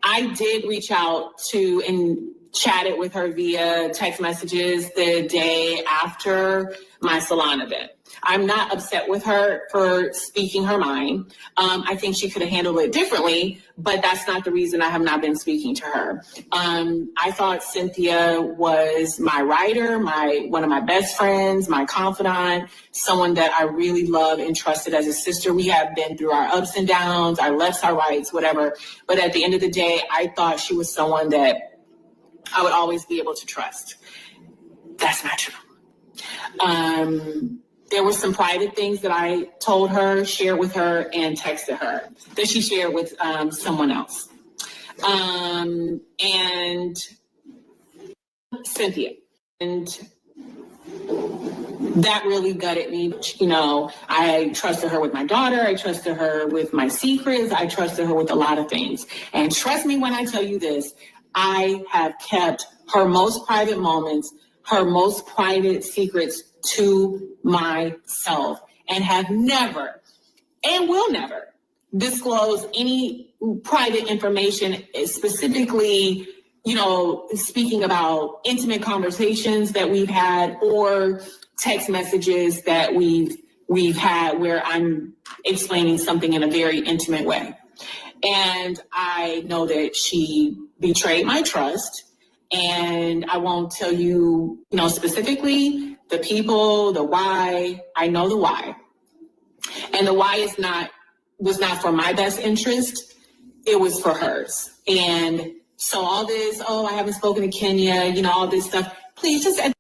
I did reach out to and chatted with her via text messages the day after my salon event. I'm not upset with her for speaking her mind. I think she could have handled it differently, but that's not the reason I have not been speaking to her. I thought Cynthia was my writer, one of my best friends, my confidant, someone that I really love and trusted as a sister. We have been through our ups and downs, our lefts, our rights, whatever. But at the end of the day, I thought she was someone that I would always be able to trust. That's not true. There were some private things that I told her, shared with her, and texted her that she shared with someone else. And Cynthia. And that really gutted me. You know, I trusted her with my daughter. I trusted her with my secrets. I trusted her with a lot of things. And trust me when I tell you this, I have kept her most private moments, her most private secrets to myself and have never and will never disclose any private information, specifically, you know, speaking about intimate conversations that we've had or text messages that we've had where I'm explaining something in a very intimate way. And I know that she betrayed my trust. And I won't tell you, you know, specifically the people, the why. I know the why. And the why was not for my best interest. It was for hers. And so all this, oh, I haven't spoken to Kenya, you know, all this stuff. Please just at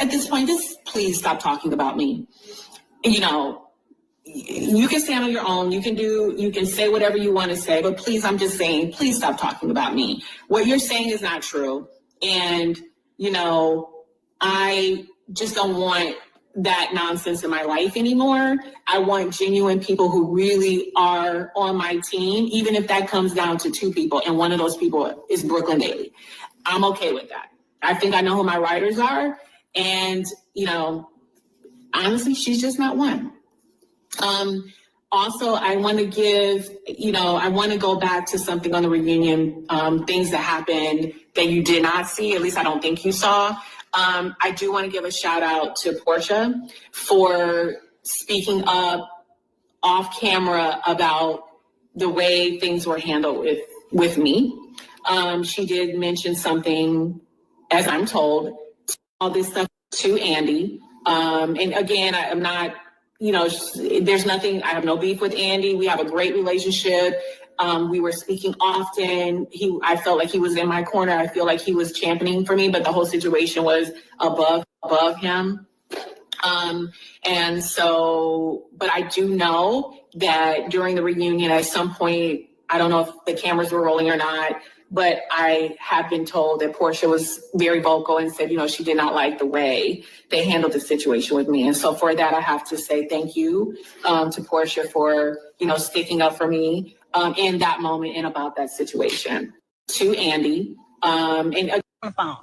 this point, just please stop talking about me. You know, you can stand on your own. You can say whatever you want to say, but please, I'm just saying, please stop talking about me. What you're saying is not true. And, you know, I just don't want that nonsense in my life anymore. I want genuine people who really are on my team, even if that comes down to 2 people. And one of those people is Brooklyn Daly. I'm okay with that. I think I know who my writers are. And, you know, honestly, she's just not one. Also, I want to give, I want to go back to something on the reunion, things that happened that you did not see, at least I don't think you saw. I do want to give a shout out to Portia for speaking up off camera about the way things were handled with me. She did mention something, as I'm told, all this stuff to Andy. And again, I'm not, there's nothing, I have no beef with Andy. We have a great relationship. We were speaking often. I felt like he was in my corner. I feel like he was championing for me, but the whole situation was above him. And so, but I do know that during the reunion at some point, I don't know if the cameras were rolling or not, but I have been told that Portia was very vocal and said, she did not like the way they handled the situation with me. And so for that, I have to say thank you to Portia for, sticking up for me in that moment and about that situation. To Andy. And phone.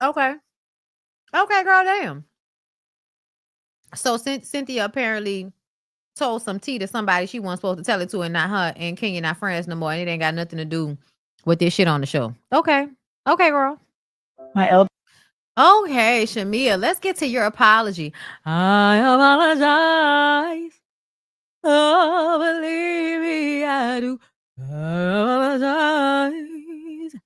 Okay, girl, damn. So Cynthia apparently told some tea to somebody she wasn't supposed to tell it to, and not her and Kenya not friends no more, and it ain't got nothing to do with this shit on the show. Okay, girl. My elder. Okay, Shamia, let's get to your apology. I apologize. Oh, believe me, I do. I apologize.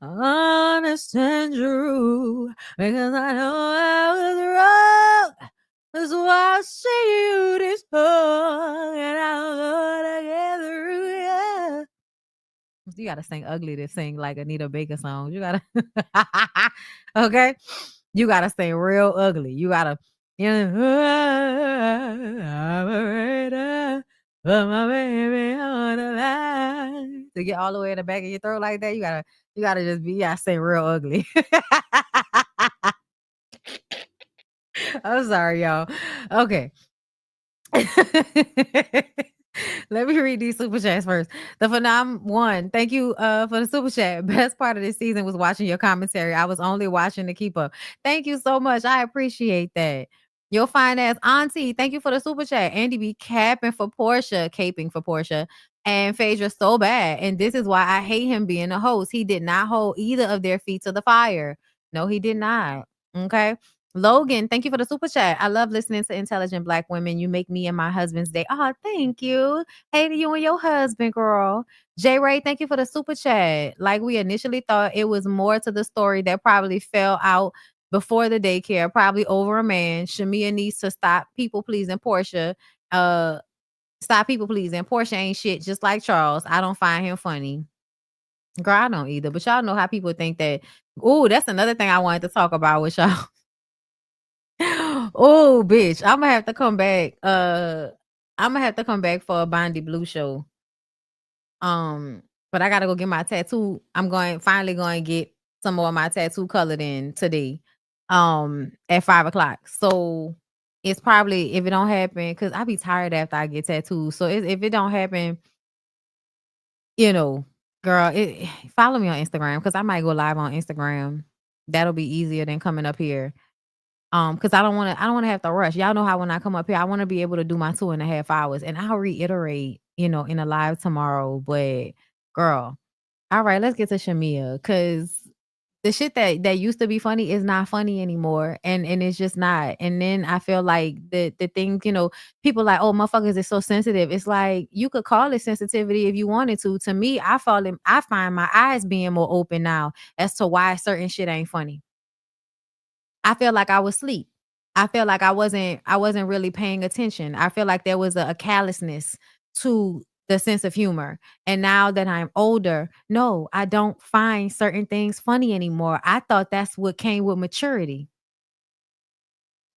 I understand you because I know I was wrong. That's why I see you this long, and I'm gonna get through. Yeah. You gotta sing ugly to sing like Anita Baker songs. You gotta, okay. You gotta sing real ugly. You gotta, I'm afraid put my baby on the line. To get all the way in the back of your throat like that, you gotta just be, sing real ugly. I'm sorry, y'all. Okay. Let me read these super chats first. The Phenom one, thank you for the super chat. Best part of this season was watching your commentary. I was only watching to keep up. Thank you so much. I appreciate that. Your fine ass auntie, thank you for the super chat. Andy be caping for Portia, and Phaedra so bad. And this is why I hate him being a host. He did not hold either of their feet to the fire. No, he did not. Okay. Logan, thank you for the super chat. I love listening to intelligent Black women. You make me and my husband's day. Oh, thank you. Hey to you and your husband, girl. J Ray, thank you for the super chat. Like we initially thought, it was more to the story that probably fell out before the daycare, probably over a man. Shamia needs to stop people pleasing Portia. Stop people pleasing. Portia ain't shit, just like Charles. I don't find him funny. Girl, I don't either. But y'all know how people think that. Oh, that's another thing I wanted to talk about with y'all. Oh, bitch. I'm gonna have to come back. I'm gonna have to come back for a BondyBlue show. But I gotta go get my tattoo. I'm finally going to get some more of my tattoo colored in today. At 5:00. So it's probably, if it don't happen, because I be tired after I get tattoos. So if it don't happen, girl, follow me on Instagram because I might go live on Instagram. That'll be easier than coming up here. Because I don't want to have to rush. Y'all know how when I come up here, I want to be able to do my 2.5 hours, and I'll reiterate, in a live tomorrow. But girl, all right, let's get to Shamia, because the shit that used to be funny is not funny anymore, and it's just not. And then I feel like the thing, people like, oh, motherfuckers is so sensitive. It's like, you could call it sensitivity if you wanted to. To me, I find my eyes being more open now as to why certain shit ain't funny. I feel like I was asleep. I feel like I wasn't really paying attention. I feel like there was a callousness to the sense of humor. And now that I'm older, no, I don't find certain things funny anymore. I thought that's what came with maturity.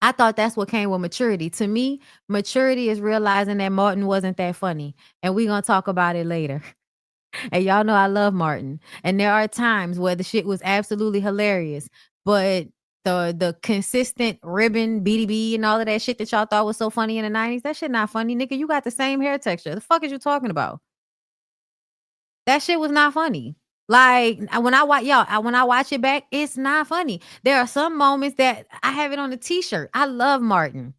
To me, maturity is realizing that Martin wasn't that funny. And we're going to talk about it later. And y'all know I love Martin. And there are times where the shit was absolutely hilarious. But the consistent ribbon, BDB, and all of that shit that y'all thought was so funny in the 90s, that shit not funny, nigga. You got the same hair texture. The fuck is you talking about? That shit was not funny. Like, when I watch it back, it's not funny. There are some moments that I have it on a t-shirt. I love Martin.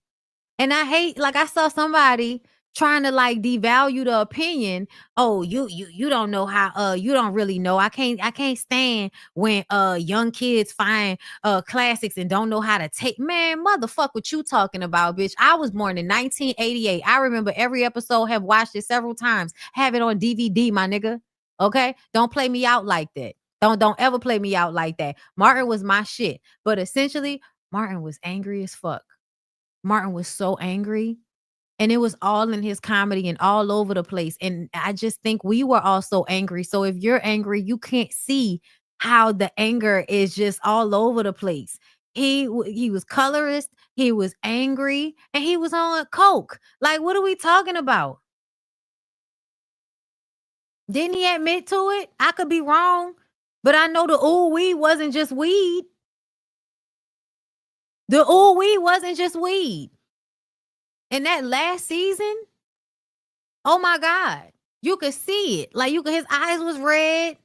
And I hate, like, I saw somebody trying to like devalue the opinion. Oh, you don't know how, you don't really know. I can't stand when young kids find classics and don't know how to take. Man, motherfuck, what you talking about, bitch? I was born in 1988. I remember every episode, have watched it several times, have it on DVD, my nigga. Okay, don't play me out like that. Don't ever play me out like that. Martin was my shit, but essentially Martin was angry as fuck. Martin was so angry, and it was all in his comedy and all over the place. And I just think we were all so angry. So if you're angry, you can't see how the anger is just all over the place. He was colorist, he was angry, and he was on coke. Like, what are we talking about? Didn't he admit to it? I could be wrong, but I know the ooh wee wasn't just weed. The ooh wee wasn't just weed. And that last season, oh my God, you could see it. Like, his eyes was red.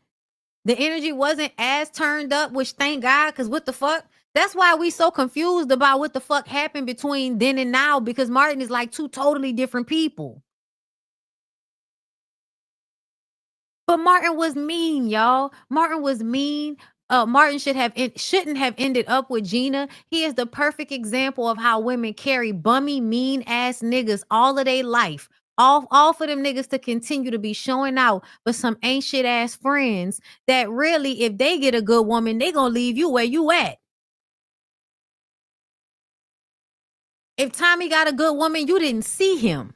The energy wasn't as turned up, which thank God, because what the fuck? That's why we so confused about what the fuck happened between then and now, because Martin is like two totally different people. But Martin was mean, y'all. Martin was mean. Martin shouldn't have ended up with Gina. He is the perfect example of how women carry bummy, mean ass niggas all of their life. All for them niggas to continue to be showing out for some ain't shit ass friends that really, if they get a good woman, they gonna leave you where you at. If Tommy got a good woman, you didn't see him.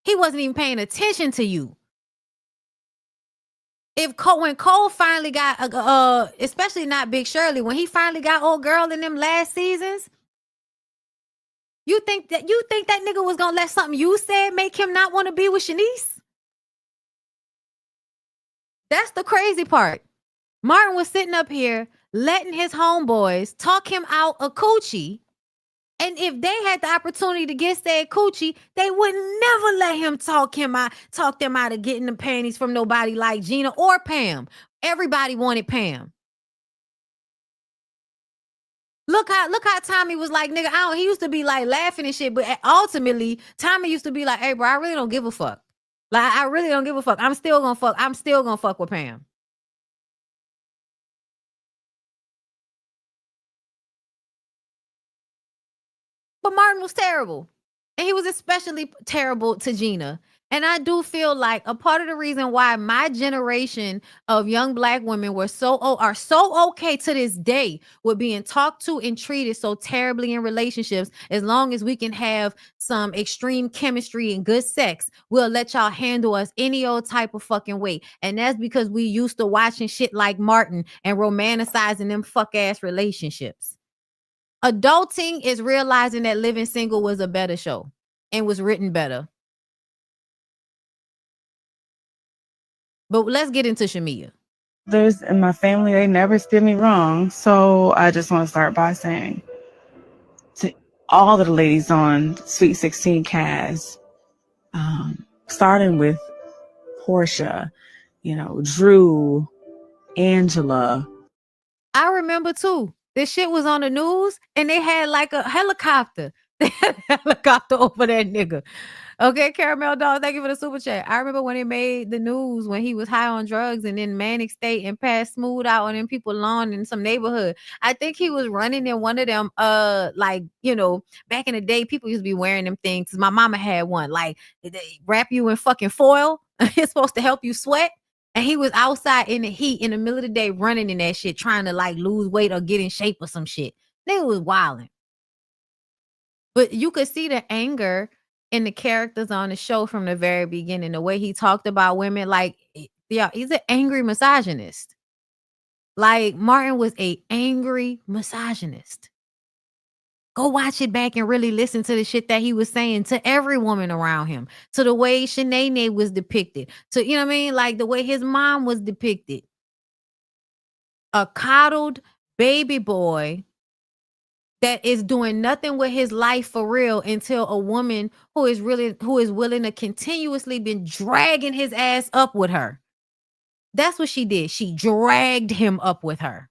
He wasn't even paying attention to you. When Cole finally got especially not Big Shirley, when he finally got old girl in them last seasons, you think that nigga was gonna let something you said make him not want to be with Shanice? That's the crazy part. Martin was sitting up here letting his homeboys talk him out of coochie. And if they had the opportunity to get said coochie, they would never let him talk them out of getting the panties from nobody like Gina or Pam. Everybody wanted Pam. Look how Tommy was like, nigga, he used to be like laughing and shit, but ultimately, Tommy used to be like, hey, bro, I really don't give a fuck. Like, I really don't give a fuck. I'm still gonna fuck with Pam. But Martin was terrible. And he was especially terrible to Gina. And I do feel like a part of the reason why my generation of young Black women are so okay to this day with being talked to and treated so terribly in relationships, as long as we can have some extreme chemistry and good sex, we'll let y'all handle us any old type of fucking way. And that's because we used to watching shit like Martin and romanticizing them fuck ass relationships. Adulting is realizing that Living Single was a better show and was written better. But let's get into Shamia. There's in my family, they never steer me wrong. So I just want to start by saying to all of the ladies on Sweet 16 cast, starting with Portia, Drew, Angela. I remember too. This shit was on the news and they had like a helicopter. They had a helicopter over that nigga. Okay, Caramel Dog, thank you for the super chat. I remember when it made the news when he was high on drugs and then manic state and passed smooth out on them people's lawn in some neighborhood. I think he was running in one of them, back in the day, people used to be wearing them things. My mama had one, like they wrap you in fucking foil. It's supposed to help you sweat. And he was outside in the heat in the middle of the day running in that shit, trying to like lose weight or get in shape or some shit. Nigga was wilding. But you could see the anger in the characters on the show from the very beginning. The way he talked about women, like, yeah, he's an angry misogynist. Like, Martin was an angry misogynist. Go watch it back and really listen to the shit that he was saying to every woman around him, to the way Shanae was depicted, to, you know what I mean? Like the way his mom was depicted. A coddled baby boy that is doing nothing with his life for real until a woman who is willing to continuously been dragging his ass up with her. That's what she did. She dragged him up with her.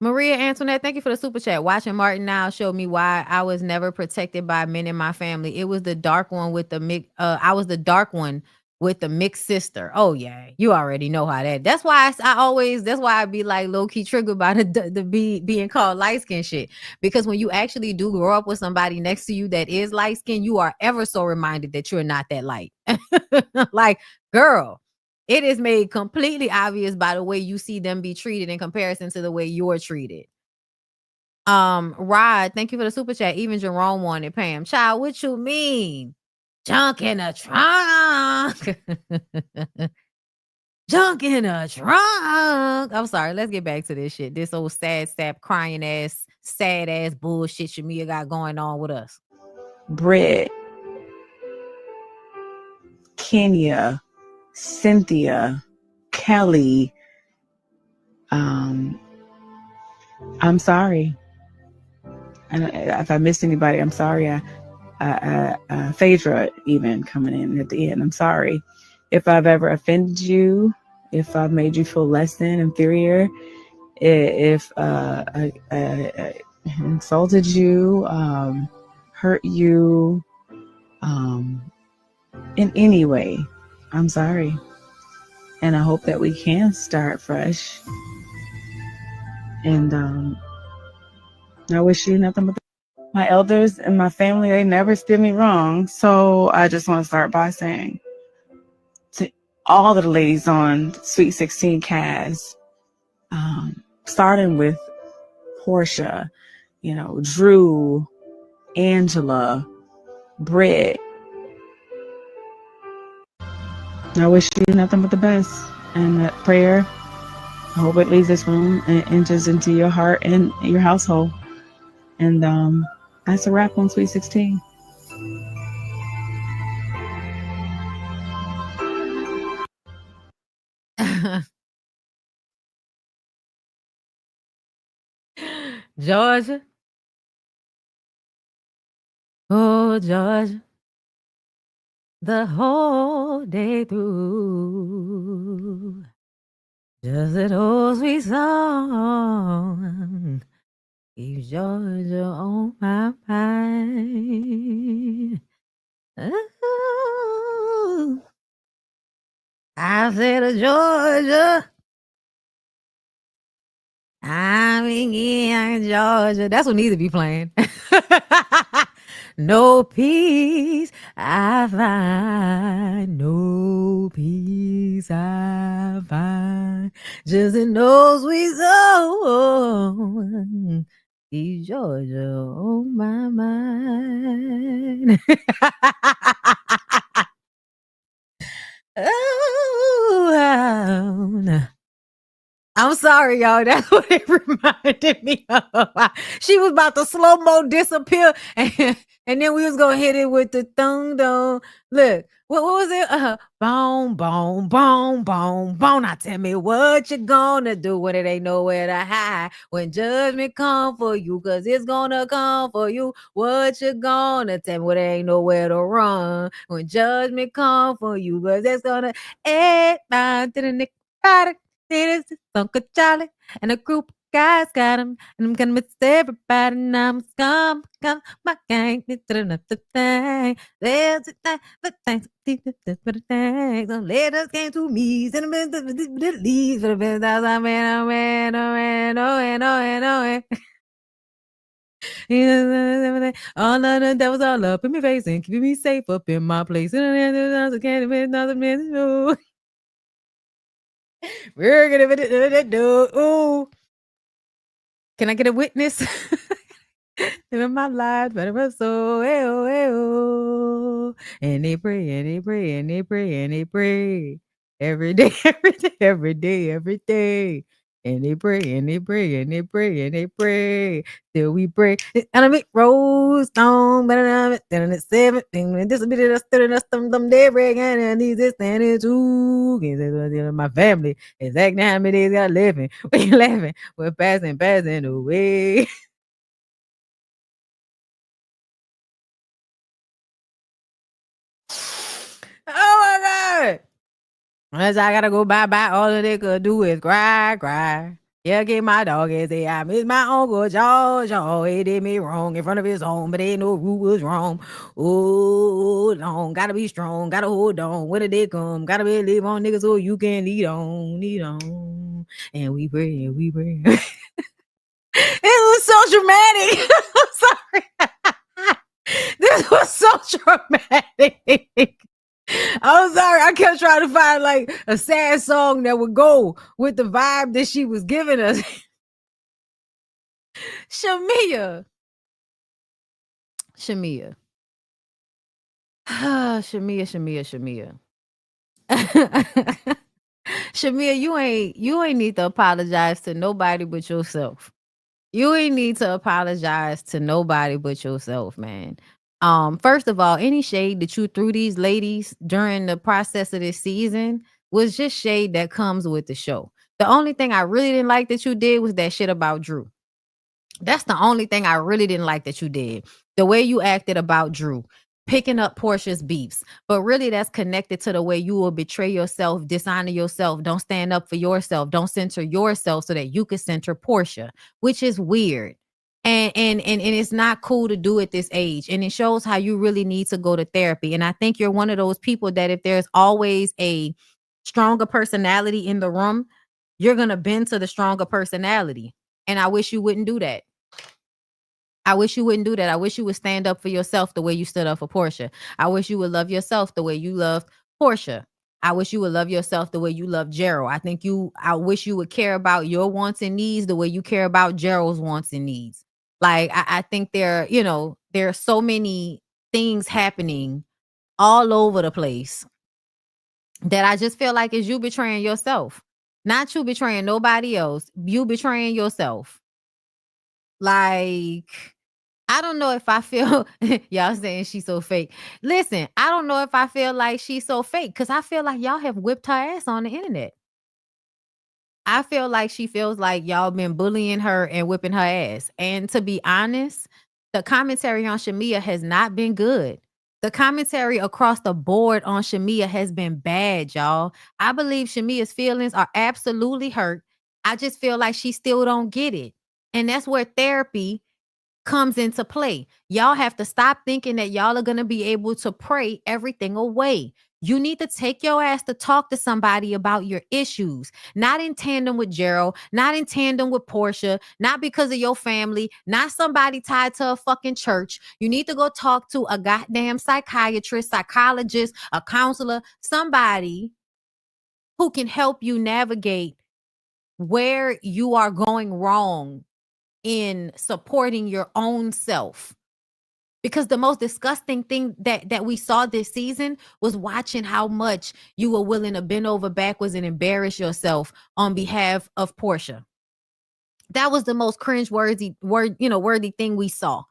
Maria Antoinette, thank you for the super chat. Watching Martin now showed me why I was never protected by men in my family. It was the dark one with the I was the dark one with the mixed sister. Oh yeah, you already know how that. That's why I always. That's why I be like low key triggered by the being called light skin shit. Because when you actually do grow up with somebody next to you that is light skin, you are ever so reminded that you're not that light. Like, girl, it is made completely obvious by the way you see them be treated in comparison to the way you're treated. Rod, thank you for the super chat. Even Jerome wanted Pam. Child, what you mean? Junk in a trunk. Junk in a trunk. I'm sorry. Let's get back to this shit. This old sad, crying ass, sad ass bullshit Shamia got going on with us. Britt, Kenya, Cynthia, Kelly. I'm sorry. And if I missed anybody, I'm sorry. Phaedra even coming in at the end. I'm sorry if I've ever offended you, if I've made you feel less than, inferior, if I insulted you, hurt you, in any way. I'm sorry. And I hope that we can start fresh. And I wish you nothing but my elders and my family, they never steer me wrong. So I just want to start by saying to all of the ladies on Sweet 16 cast, starting with Portia, Drew, Angela, Britt, I wish you nothing but the best. And that prayer, I hope it leaves this room and enters into your heart and your household. And that's a wrap on Sweet 16. Georgia. Oh, Georgia. The whole day through. Just an old sweet song. Keeps Georgia on my mind. Oh, I said, Georgia. I'm in Georgia. That's what needs to be playing. No peace I find. No peace I find. Just in those sweet song. Keep Georgia on my mind. Oh, I'm sorry, y'all. That's what it reminded me of. She was about to slow-mo disappear, and then we was gonna hit it with the thung dong. Look, what was it? Boom, boom, boom, boom, boom. Now tell me what you gonna do when it ain't nowhere to hide. When judgment come for you, cause it's gonna come for you. What you gonna tell me when there ain't nowhere to run? When judgment come for you, cause it's gonna it's Uncle Charlie and a group of guys got him, and I'm gonna miss everybody. And I'm scum, my gang, it's another thing. There's a thing, the things, the things. So let us came to me, and the leaves for the best house. I man, all of the devils all up in my face and keeping me safe up in my place. We're gonna do. Ooh. Can I get a witness? Living my life, but it was so and they pray, and they pray, and they pray, and they pray every day, every day, every day, every day. And they pray, and they pray, and they pray, and they pray till we pray. And I make rose stone, but I'm then it's 17. And this will be the us them they break and these is standing too. My family is acting how many days got living. We laughing, we're passing away. Oh my God. Unless I gotta go bye all that they could do is cry. Yeah, get my dog and say, I miss my uncle George. Oh, he did me wrong in front of his home, but ain't no root was wrong. Oh, long, gotta be strong, gotta hold on. When did they come? Gotta believe on niggas so you can lead on. And we pray, and we pray. It was so dramatic. I'm sorry. This was so dramatic. I'm sorry. I kept trying to find like a sad song that would go with the vibe that she was giving us. Shamia. Shamia. Shamia. Shamia, you ain't need to apologize to nobody but yourself. You ain't need to apologize to nobody but yourself, man. First of all, any shade that you threw these ladies during the process of this season was just shade that comes with the show. The only thing I really didn't like that you did was that shit about Drew. That's the only thing I really didn't like that you did. The way you acted about Drew, picking up Portia's beefs. But really, that's connected to the way you will betray yourself, dishonor yourself, don't stand up for yourself, don't center yourself so that you can center Portia, which is weird. And it's not cool to do at this age. And it shows how you really need to go to therapy. And I think you're one of those people that if there's always a stronger personality in the room, you're going to bend to the stronger personality. And I wish you wouldn't do that. I wish you wouldn't do that. I wish you would stand up for yourself the way you stood up for Portia. I wish you would love yourself the way you loved Portia. I wish you would love yourself the way you love Gerald. I wish you would care about your wants and needs the way you care about Gerald's wants and needs. Like, I think there are so many things happening all over the place that I just feel like is you betraying yourself. Not you betraying nobody else. You betraying yourself. Like, I don't know if I feel y'all saying she's so fake. Listen, I don't know if I feel like she's so fake because I feel like y'all have whipped her ass on the internet. I feel like she feels like y'all been bullying her and whipping her ass. And to be honest, the commentary on Shamia has not been good. The commentary across the board on Shamia has been bad, y'all. I believe Shamia's feelings are absolutely hurt. I just feel like she still don't get it. And that's where therapy comes into play. Y'all have to stop thinking that y'all are going to be able to pray everything away. You need to take your ass to talk to somebody about your issues, not in tandem with Gerald, not in tandem with Portia, not because of your family, not somebody tied to a fucking church. You need to go talk to a goddamn psychiatrist, psychologist, a counselor, somebody who can help you navigate where you are going wrong in supporting your own self. Because the most disgusting thing that we saw this season was watching how much you were willing to bend over backwards and embarrass yourself on behalf of Portia. That was the most cringe-worthy thing we saw.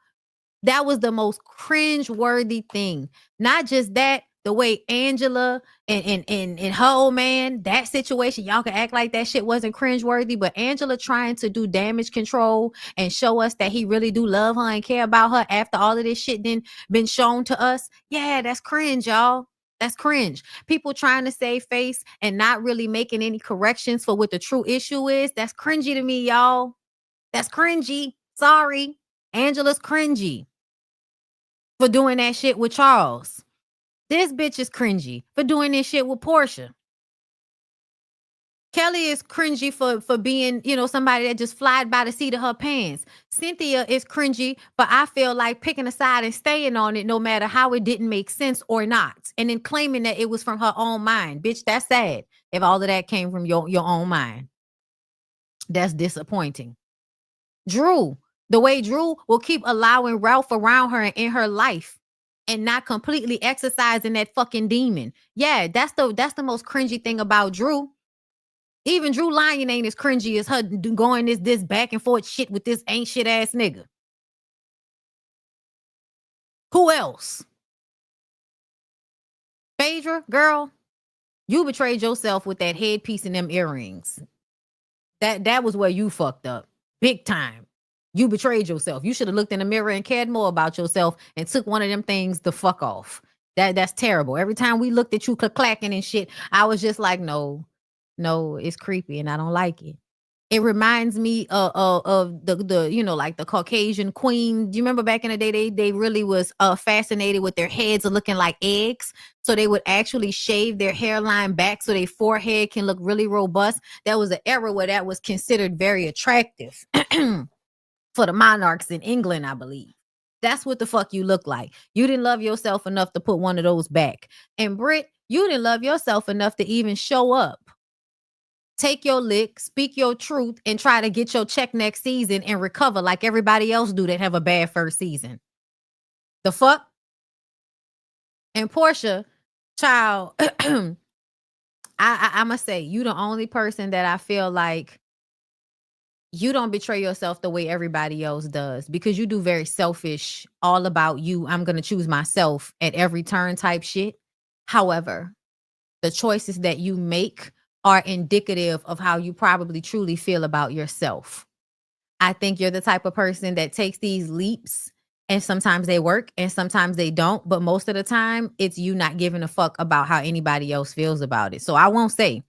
That was the most cringe-worthy thing. Not just that, the way Angela and her old man, that situation, y'all can act like that shit wasn't cringe-worthy, but Angela trying to do damage control and show us that he really do love her and care about her after all of this shit then been shown to us. Yeah, that's cringe, y'all. That's cringe. People trying to save face and not really making any corrections for what the true issue is. That's cringy to me, y'all. That's cringy. Sorry. Angela's cringy for doing that shit with Charles. This bitch is cringy for doing this shit with Portia. Kelly is cringy for being, somebody that just flied by the seat of her pants. Cynthia is cringy for, I feel like, picking a side and staying on it no matter how it didn't make sense or not. And then claiming that it was from her own mind. Bitch, that's sad if all of that came from your own mind. That's disappointing. Drew, the way Drew will keep allowing Ralph around her and in her life and not completely exercising that fucking demon. Yeah, that's the most cringy thing about Drew. Even Drew Lyon ain't as cringy as her going this back and forth shit with this ain't shit ass nigga. Who else? Phaedra, girl, you betrayed yourself with that headpiece and them earrings. That was where you fucked up. Big time. You betrayed yourself. You should have looked in the mirror and cared more about yourself and took one of them things the fuck off. That's terrible. Every time we looked at you clacking and shit, I was just like, no, it's creepy and I don't like it. It reminds me of the you know, like the Caucasian queen. Do you remember back in the day they really was fascinated with their heads looking like eggs? So they would actually shave their hairline back so their forehead can look really robust. That was an era where that was considered very attractive for the monarchs in England, I believe. That's what the fuck you look like. You didn't love yourself enough to put one of those back. And Britt, you didn't love yourself enough to even show up. Take your lick, speak your truth, and try to get your check next season and recover like everybody else do that have a bad first season. The fuck? And Portia, child, I must say, you the only person that I feel like you don't betray yourself the way everybody else does, because you do very selfish, all about you, I'm going to choose myself at every turn type shit. However, the choices that you make are indicative of how you probably truly feel about yourself. I think you're the type of person that takes these leaps, and sometimes they work and sometimes they don't. But most of the time, it's you not giving a fuck about how anybody else feels about it. So I won't say,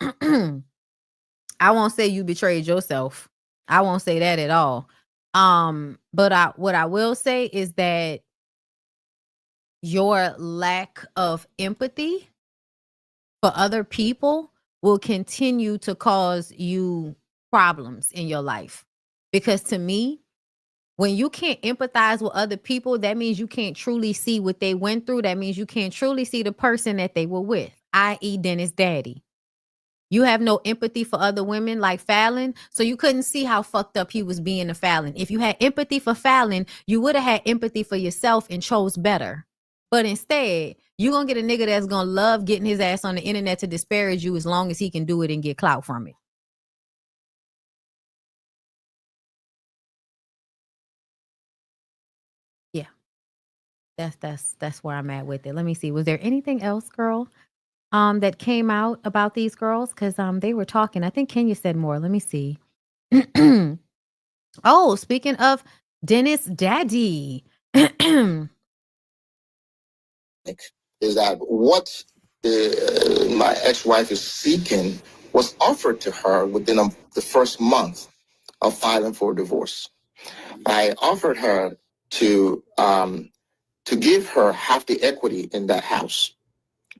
I won't say you betrayed yourself. I won't say that at all. But what I will say is that your lack of empathy for other people will continue to cause you problems in your life. Because to me, when you can't empathize with other people, that means you can't truly see what they went through. That means you can't truly see the person that they were with, i.e. Dennis Daddy. You have no empathy for other women like Fallon, so you couldn't see how fucked up he was being to Fallon. If you had empathy for Fallon, you would have had empathy for yourself and chose better. But instead, you're going to get a nigga that's going to love getting his ass on the internet to disparage you as long as he can do it and get clout from it. Yeah. That's where I'm at with it. Let me see. Was there anything else, girl, that came out about these girls? Because they were talking. I think Kenya said more. Let me see. Oh, speaking of Dennis Daddy. Is that what my ex-wife is seeking was offered to her within the first month of filing for divorce. I offered her to give her half the equity in that house,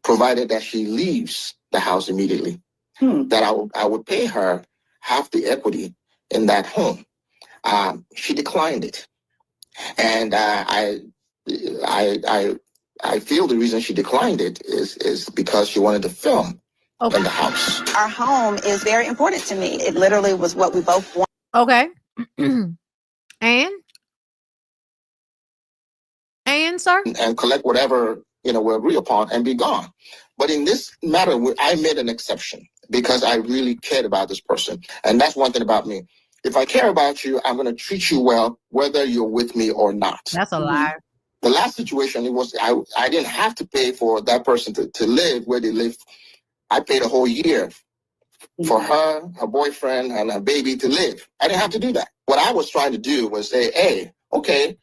provided that she leaves the house immediately. That I would pay her half the equity in that home. She declined it, and I feel the reason she declined it is because she wanted to film in the house. Our home is very important to me. It literally was what we both want. Okay. And sir? And collect whatever, we agree upon and be gone. But in this matter, I made an exception because I really cared about this person. And that's one thing about me. If I care about you, I'm going to treat you well, whether you're with me or not. That's a lie. The last situation, I didn't have to pay for that person to live where they live. I paid a whole year for her boyfriend, and her baby to live. I didn't have to do that. What I was trying to do was say, hey, okay,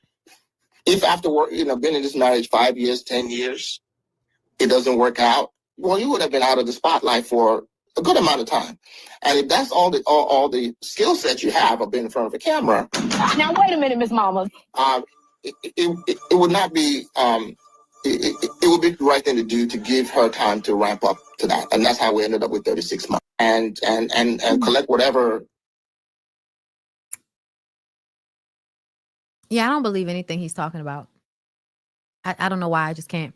if after work, been in this marriage 5 years, 10 years, it doesn't work out, well, you would have been out of the spotlight for a good amount of time. And if that's all the skill sets you have of being in front of a camera. Now, wait a minute, Miss Mama. It would not be, it would be the right thing to do to give her time to ramp up to that. And that's how we ended up with 36 months and collect whatever. Yeah, I don't believe anything he's talking about. I don't know why. I just can't.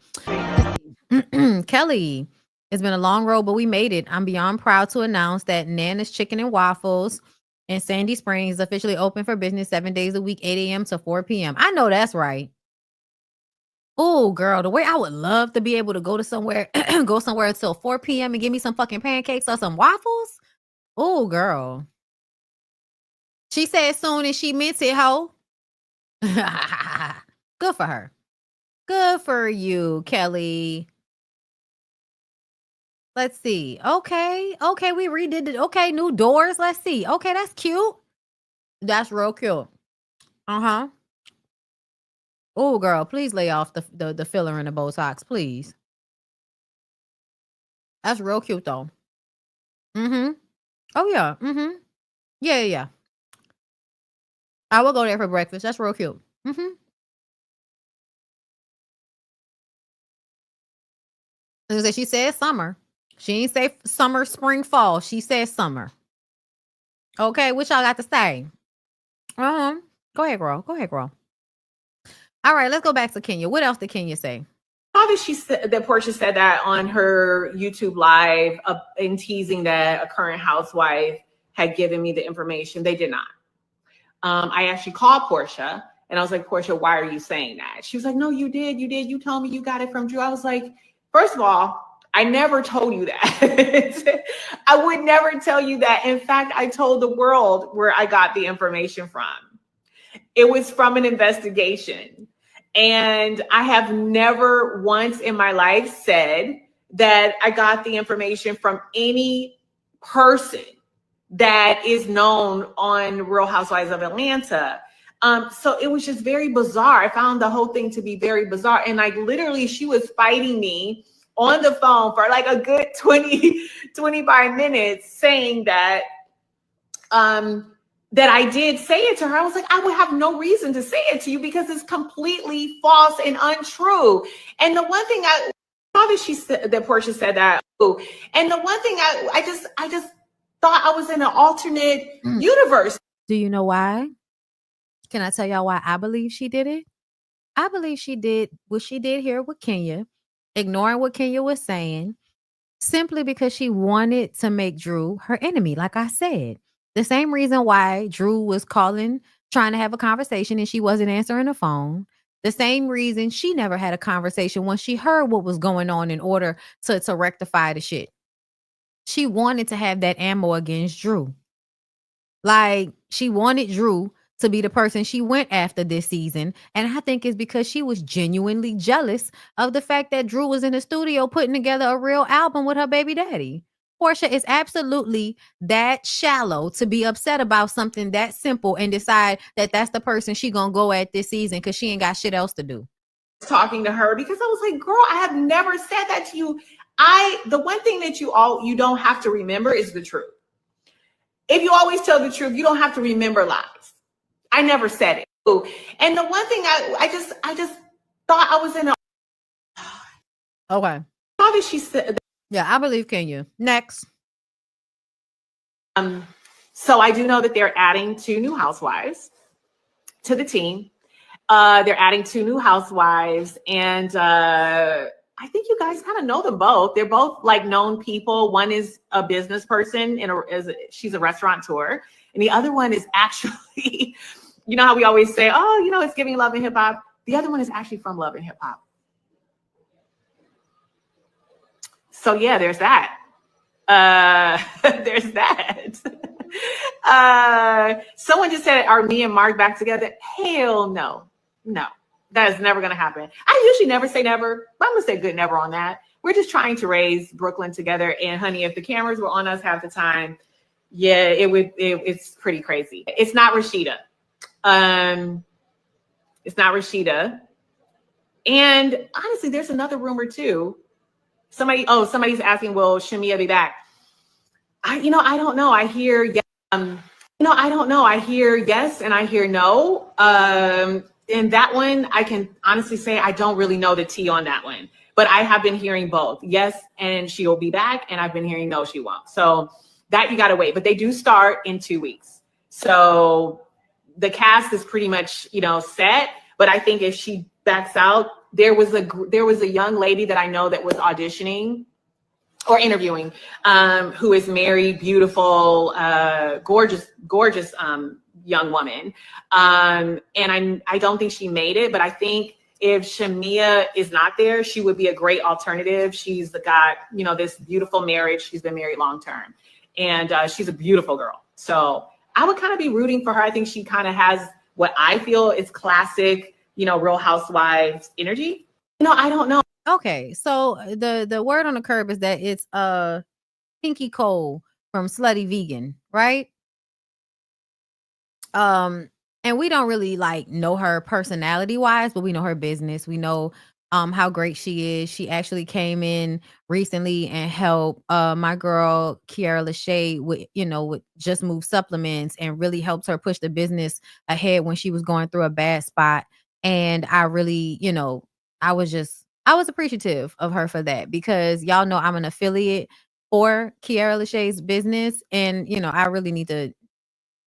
Kelly, it's been a long road, but we made it. I'm beyond proud to announce that Nana's Chicken and Waffles in Sandy Springs is officially open for business 7 days a week, 8 a.m. to 4 p.m. I know that's right. Oh, girl, the way I would love to be able to go to somewhere, go somewhere until 4 p.m. and give me some fucking pancakes or some waffles. Oh, girl. She said soon as she meant it, ho. Good for her. Good for you, Kelly. Let's see. Okay, we redid it. Okay, new doors. Let's see. Okay, that's cute. That's real cute. Uh-huh. Oh, girl, please lay off the filler and the Botox, please. That's real cute, though. Mm-hmm. Oh yeah. Mm-hmm. Yeah. I will go there for breakfast. That's real cute. Mm-hmm. As I say, she said summer. She ain't say summer, spring, fall. She said summer. Okay, what y'all got to say? Uh-huh. Go ahead, girl. All right, let's go back to Kenya. What else did Kenya say? Obviously, she said that Portia said that on her YouTube live in teasing that a current housewife had given me the information. They did not. I actually called Portia and I was like, Portia, why are you saying that? She was like, no, you did. You told me you got it from Drew. I was like, first of all, I never told you that. I would never tell you that. In fact, I told the world where I got the information from. It was from an investigation. And I have never once in my life said that I got the information from any person that is known on Real Housewives of Atlanta. So it was just very bizarre. I found the whole thing to be very bizarre. And like literally she was fighting me on the phone for like a good 25 minutes saying that, that I did say it to her. I was like, I would have no reason to say it to you because it's completely false and untrue. And the one thing she said that Portia said that. And the one thing I just thought I was in an alternate universe. Do you know why? Can I tell y'all why I believe she did it? I believe she did what she did here with Kenya, ignoring what Kenya was saying, simply because she wanted to make Drew her enemy, like I said. The same reason why Drew was calling, trying to have a conversation, and she wasn't answering the phone. The same reason she never had a conversation once she heard what was going on in order to rectify the shit. She wanted to have that ammo against Drew. Like, she wanted Drew to be the person she went after this season. And I think it's because she was genuinely jealous of the fact that Drew was in the studio putting together a real album with her baby daddy. Portia is absolutely that shallow to be upset about something that simple and decide that that's the person she gonna go at this season because she ain't got shit else to do. Talking to her because I was like, girl, I have never said that to you. The one thing that you don't have to remember is the truth. If you always tell the truth, you don't have to remember lies. I never said it. And the one thing I just thought I was in a. Okay. How did she say? Yeah, I believe Kenya. Next. So I do know that they're adding 2 new housewives to the team. They're adding 2 new housewives, and I think you guys kind of know them both. They're both like known people. One is a business person she's a restaurateur, and the other one is actually, you know how we always say, oh, you know, it's giving Love and Hip Hop. The other one is actually from Love and Hip Hop. So yeah, there's that. There's that. Someone just said, are me and Mark back together? Hell no. No, that is never going to happen. I usually never say never, but I'm going to say good never on that. We're just trying to raise Brooklyn together. And honey, if the cameras were on us half the time, yeah, it's pretty crazy. It's not Rashida. It's not Rashida. And honestly, there's another rumor too. Somebody's asking, will Shamia be back? I don't know. I hear yes. I don't know. I hear yes and I hear no. And that one, I can honestly say I don't really know the tea on that one. But I have been hearing both. Yes, and she'll be back. And I've been hearing no, she won't. So that you got to wait. But they do start in 2 weeks. So the cast is pretty much, set. But I think if she backs out, there was a young lady that I know that was auditioning or interviewing, who is married, beautiful, gorgeous young woman. And I don't think she made it, but I think if Shamia is not there, she would be a great alternative. She's got, this beautiful marriage. She's been married long-term, and she's a beautiful girl. So I would kind of be rooting for her. I think she kind of has what I feel is classic, Real Housewives energy. I don't know. Okay, so the word on the curb is that it's Pinky Cole from Slutty Vegan, right? And we don't really know her personality wise, but we know her business. We know how great she is. She actually came in recently and helped my girl Kiara LaShae with, with Just Move supplements, and really helped her push the business ahead when she was going through a bad spot. And I really, I was appreciative of her for that, because y'all know I'm an affiliate for Kiara LaShae's business, and I really need to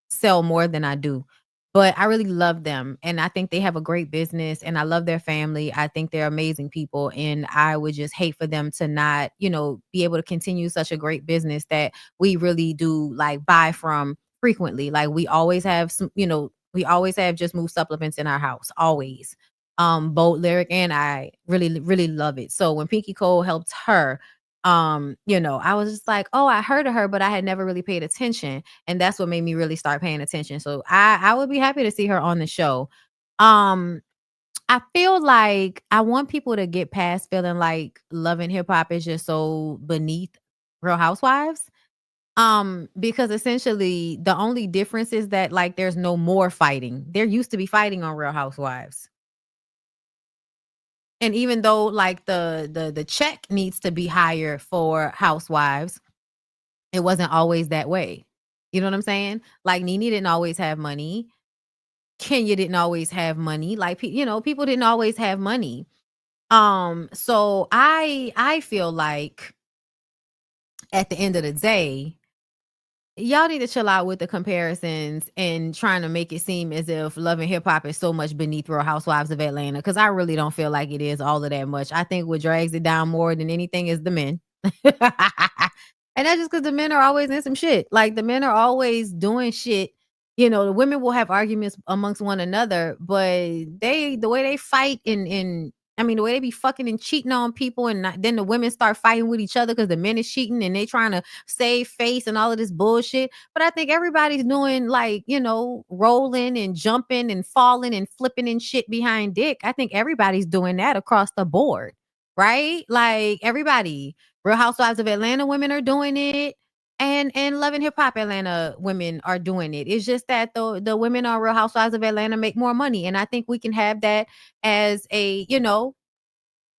sell more than I do. But I really love them, and I think they have a great business, and I love their family. I think they're amazing people, and I would just hate for them to not, be able to continue such a great business that we really do like buy from frequently. Like we always have some, we always have Just Move supplements in our house, always. Both Lyric and I really, really love it. So when Pinky Cole helped her, I was just like, oh, I heard of her, but I had never really paid attention. And that's what made me really start paying attention. So I would be happy to see her on the show. Um, I feel like I want people to get past feeling like Love and Hip Hop is just so beneath Real Housewives. Because essentially the only difference is that like there's no more fighting. There used to be fighting on Real Housewives. And even though like the check needs to be higher for Housewives, it wasn't always that way. You know what I'm saying? Like Nene didn't always have money. Kenya didn't always have money. Like people didn't always have money. So I feel like at the end of the day, y'all need to chill out with the comparisons and trying to make it seem as if Love and Hip Hop is so much beneath Real Housewives of Atlanta, because I really don't feel like it is all of that much. I think what drags it down more than anything is the men. And that's just because the men are always in some shit. Like the men are always doing shit. The women will have arguments amongst one another, but the way they fight the way they be fucking and cheating on people, and then the women start fighting with each other because the men is cheating and they trying to save face and all of this bullshit. But I think everybody's doing like, rolling and jumping and falling and flipping and shit behind dick. I think everybody's doing that across the board, right? Like everybody. Real Housewives of Atlanta women are doing it. And Love and Hip Hop Atlanta women are doing it. It's just that the women on Real Housewives of Atlanta make more money. And I think we can have that as a,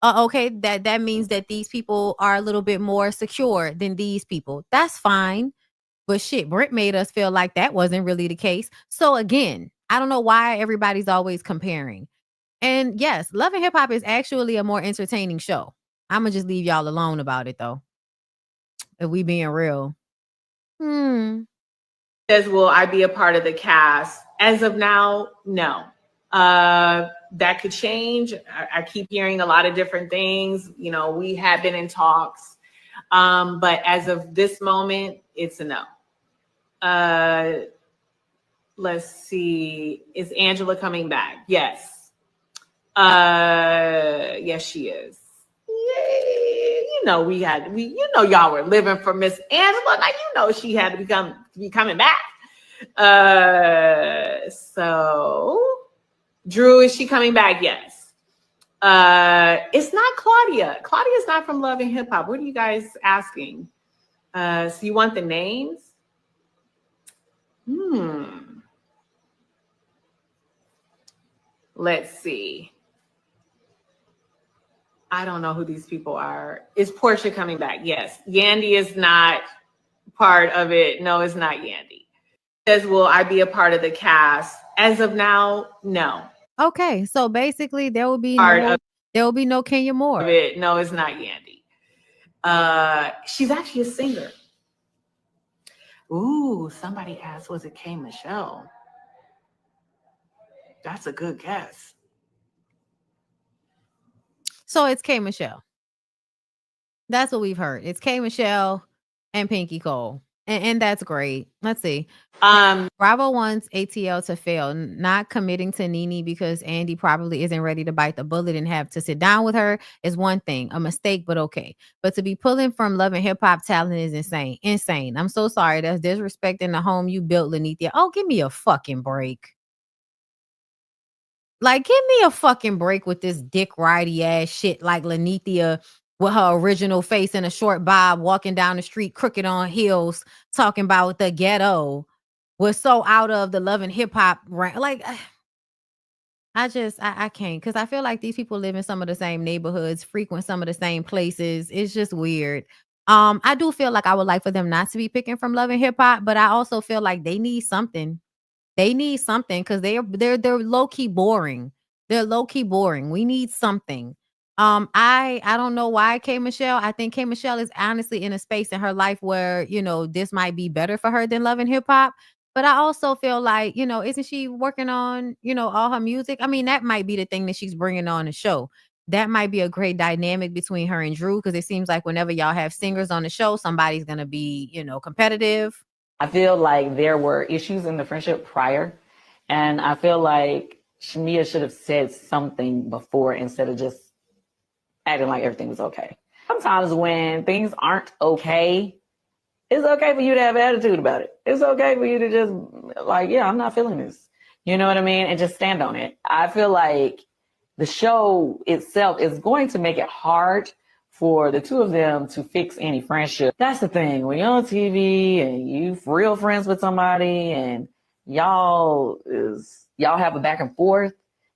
okay, that means that these people are a little bit more secure than these people. That's fine. But shit, Brent made us feel like that wasn't really the case. So again, I don't know why everybody's always comparing. And yes, Love and Hip Hop is actually a more entertaining show. I'm going to just leave y'all alone about it though. If we being real. Says, will I be a part of the cast? As of now, no. That could change. I keep hearing a lot of different things. We have been in talks. But as of this moment, it's a no. Let's see. Is Angela coming back? Yes. Yes, she is. Yay. Y'all were living for Miss Angela. Now she had to be coming back. So Drew, is she coming back? Yes. It's not Claudia. Claudia's not from Love and Hip Hop. What are you guys asking? So you want the names? Let's see. I don't know who these people are. Is Portia coming back? Yes. Yandy is not part of it. No, it's not Yandy. Says, will I be a part of the cast? As of now, no. Okay, so basically there will be no Kenya Moore. No, it's not Yandy. She's actually a singer. Ooh, somebody asked, was it K Michelle? That's a good guess. So it's K Michelle. That's what we've heard. It's K Michelle and Pinky Cole. And that's great. Let's see. Bravo wants ATL to fail, not committing to Nene because Andy probably isn't ready to bite the bullet and have to sit down with her is one thing, a mistake, but okay. But to be pulling from Love and Hip Hop talent is insane. Insane. I'm so sorry. That's disrespecting the home you built, Lanithia. Oh, give me a fucking break. Like, give me a fucking break with this dick ridey ass shit like Lanithia with her original face and a short bob walking down the street crooked on heels talking about the ghetto was so out of the Love and Hip Hop like I can't, because I feel like these people live in some of the same neighborhoods, frequent some of the same places. It's just weird. I do feel like I would like for them not to be picking from Love and Hip Hop, but I also feel like they need something. They need something because they're low key boring. They're low key boring. We need something. I don't know why K Michelle. I think K Michelle is honestly in a space in her life where this might be better for her than Love and Hip Hop. But I also feel like isn't she working on all her music? I mean, that might be the thing that she's bringing on the show. That might be a great dynamic between her and Drew, because it seems like whenever y'all have singers on the show, somebody's gonna be competitive. I feel like there were issues in the friendship prior, and I feel like Shamia should have said something before instead of just acting like everything was okay. Sometimes when things aren't okay, it's okay for you to have an attitude about it. It's okay for you to just yeah, I'm not feeling this. You know what I mean? And just stand on it. I feel like the show itself is going to make it hard for the two of them to fix any friendship. That's the thing. When you're on TV and you real friends with somebody and y'all have a back and forth,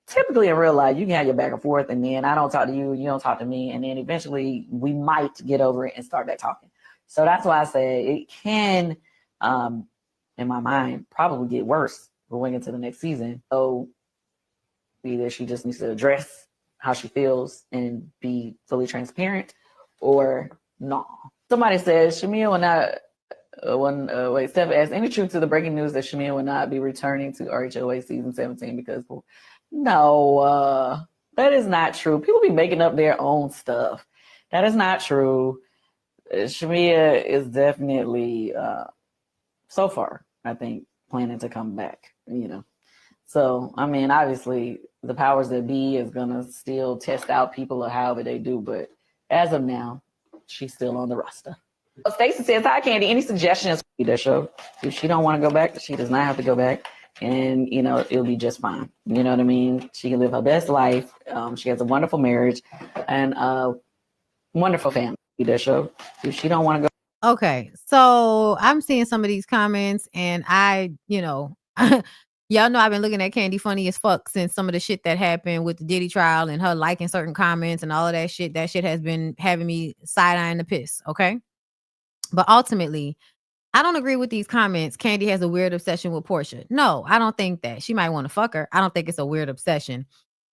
typically in real life, you can have your back and forth, and then I don't talk to you, you don't talk to me, and then eventually we might get over it and start back talking. So that's why I say it can, in my mind, probably get worse going into the next season. So either she just needs to address how she feels and be fully transparent, or no. Somebody says Shamia will not. Steph asked, any truth to the breaking news that Shamia will not be returning to RHOA season 17 because no, that is not true. People be making up their own stuff. That is not true. Shamia is definitely, so far, I think, planning to come back, So, I mean, obviously, the powers that be is going to still test out people or however they do. But as of now, she's still on the roster. Stacey says, hi, Candy. Any suggestions for that show? If she don't want to go back, she does not have to go back. And, it'll be just fine. You know what I mean? She can live her best life. She has a wonderful marriage and a wonderful family. That show. If she don't want to go. Okay, so I'm seeing some of these comments, and y'all know I've been looking at Candy funny as fuck since some of the shit that happened with the Diddy trial and her liking certain comments and all of that shit. That shit has been having me side-eyeing the piss, okay? But ultimately, I don't agree with these comments. Candy has a weird obsession with Portia. No, I don't think that. She might want to fuck her. I don't think it's a weird obsession.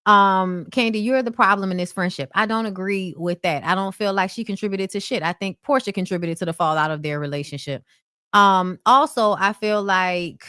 Candy, you're the problem in this friendship. I don't agree with that. I don't feel like she contributed to shit. I think Portia contributed to the fallout of their relationship. Also, I feel like,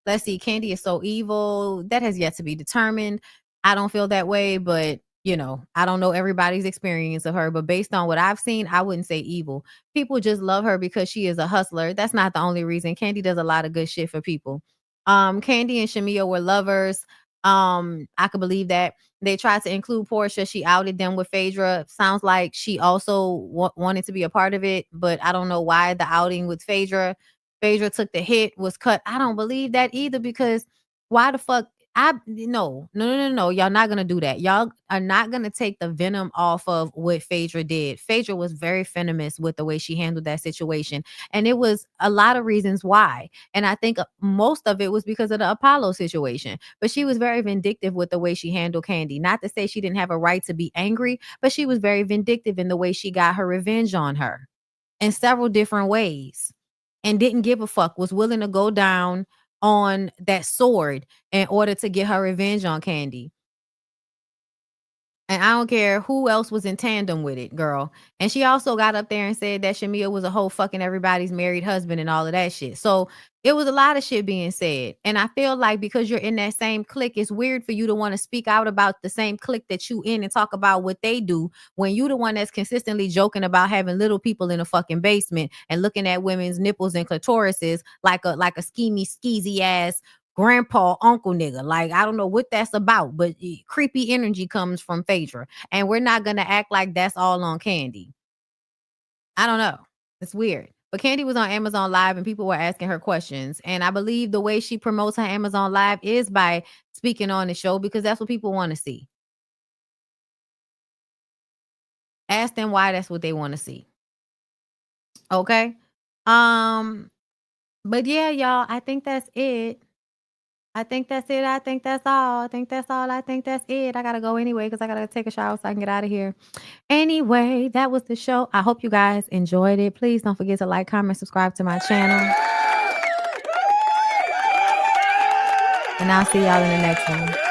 let's see, Candy is so evil. That has yet to be determined. I don't feel that way, but I don't know everybody's experience of her, but based on what I've seen, I wouldn't say evil. People just love her because she is a hustler. That's not the only reason. Candy does a lot of good shit for people. Candy and Shamia were lovers. I could believe that. They tried to include Portia. She outed them with Phaedra. Sounds like she also wanted to be a part of it, but I don't know why the outing with Phaedra. Phaedra took the hit, was cut. I don't believe that either, because why the fuck? No. Y'all not gonna do that. Y'all are not gonna take the venom off of what Phaedra did. Phaedra was very venomous with the way she handled that situation, and it was a lot of reasons why. And I think most of it was because of the Apollo situation. But she was very vindictive with the way she handled Candy. Not to say she didn't have a right to be angry, but she was very vindictive in the way she got her revenge on her in several different ways, and didn't give a fuck. Was willing to go down on that sword in order to get her revenge on Candy. And I don't care who else was in tandem with it, girl. And she also got up there and said that Shamia was a whole fucking everybody's married husband and all of that shit. So it was a lot of shit being said. And I feel like because you're in that same clique, it's weird for you to want to speak out about the same clique that you in and talk about what they do when you the one that's consistently joking about having little people in a fucking basement and looking at women's nipples and clitorises like a schemy, skeezy ass grandpa, uncle nigga. Like, I don't know what that's about, but creepy energy comes from Phaedra. And we're not going to act like that's all on Candy. I don't know. It's weird. But Candy was on Amazon Live and people were asking her questions. And I believe the way she promotes her Amazon Live is by speaking on the show, because that's what people want to see. Ask them why that's what they want to see. Okay. But yeah, y'all, I think that's it. I think that's it. I think that's all. I think that's all. I think that's it. I gotta go anyway because I gotta take a shower so I can get out of here. Anyway, that was the show. I hope you guys enjoyed it. Please don't forget to like, comment, subscribe to my channel. And I'll see y'all in the next one.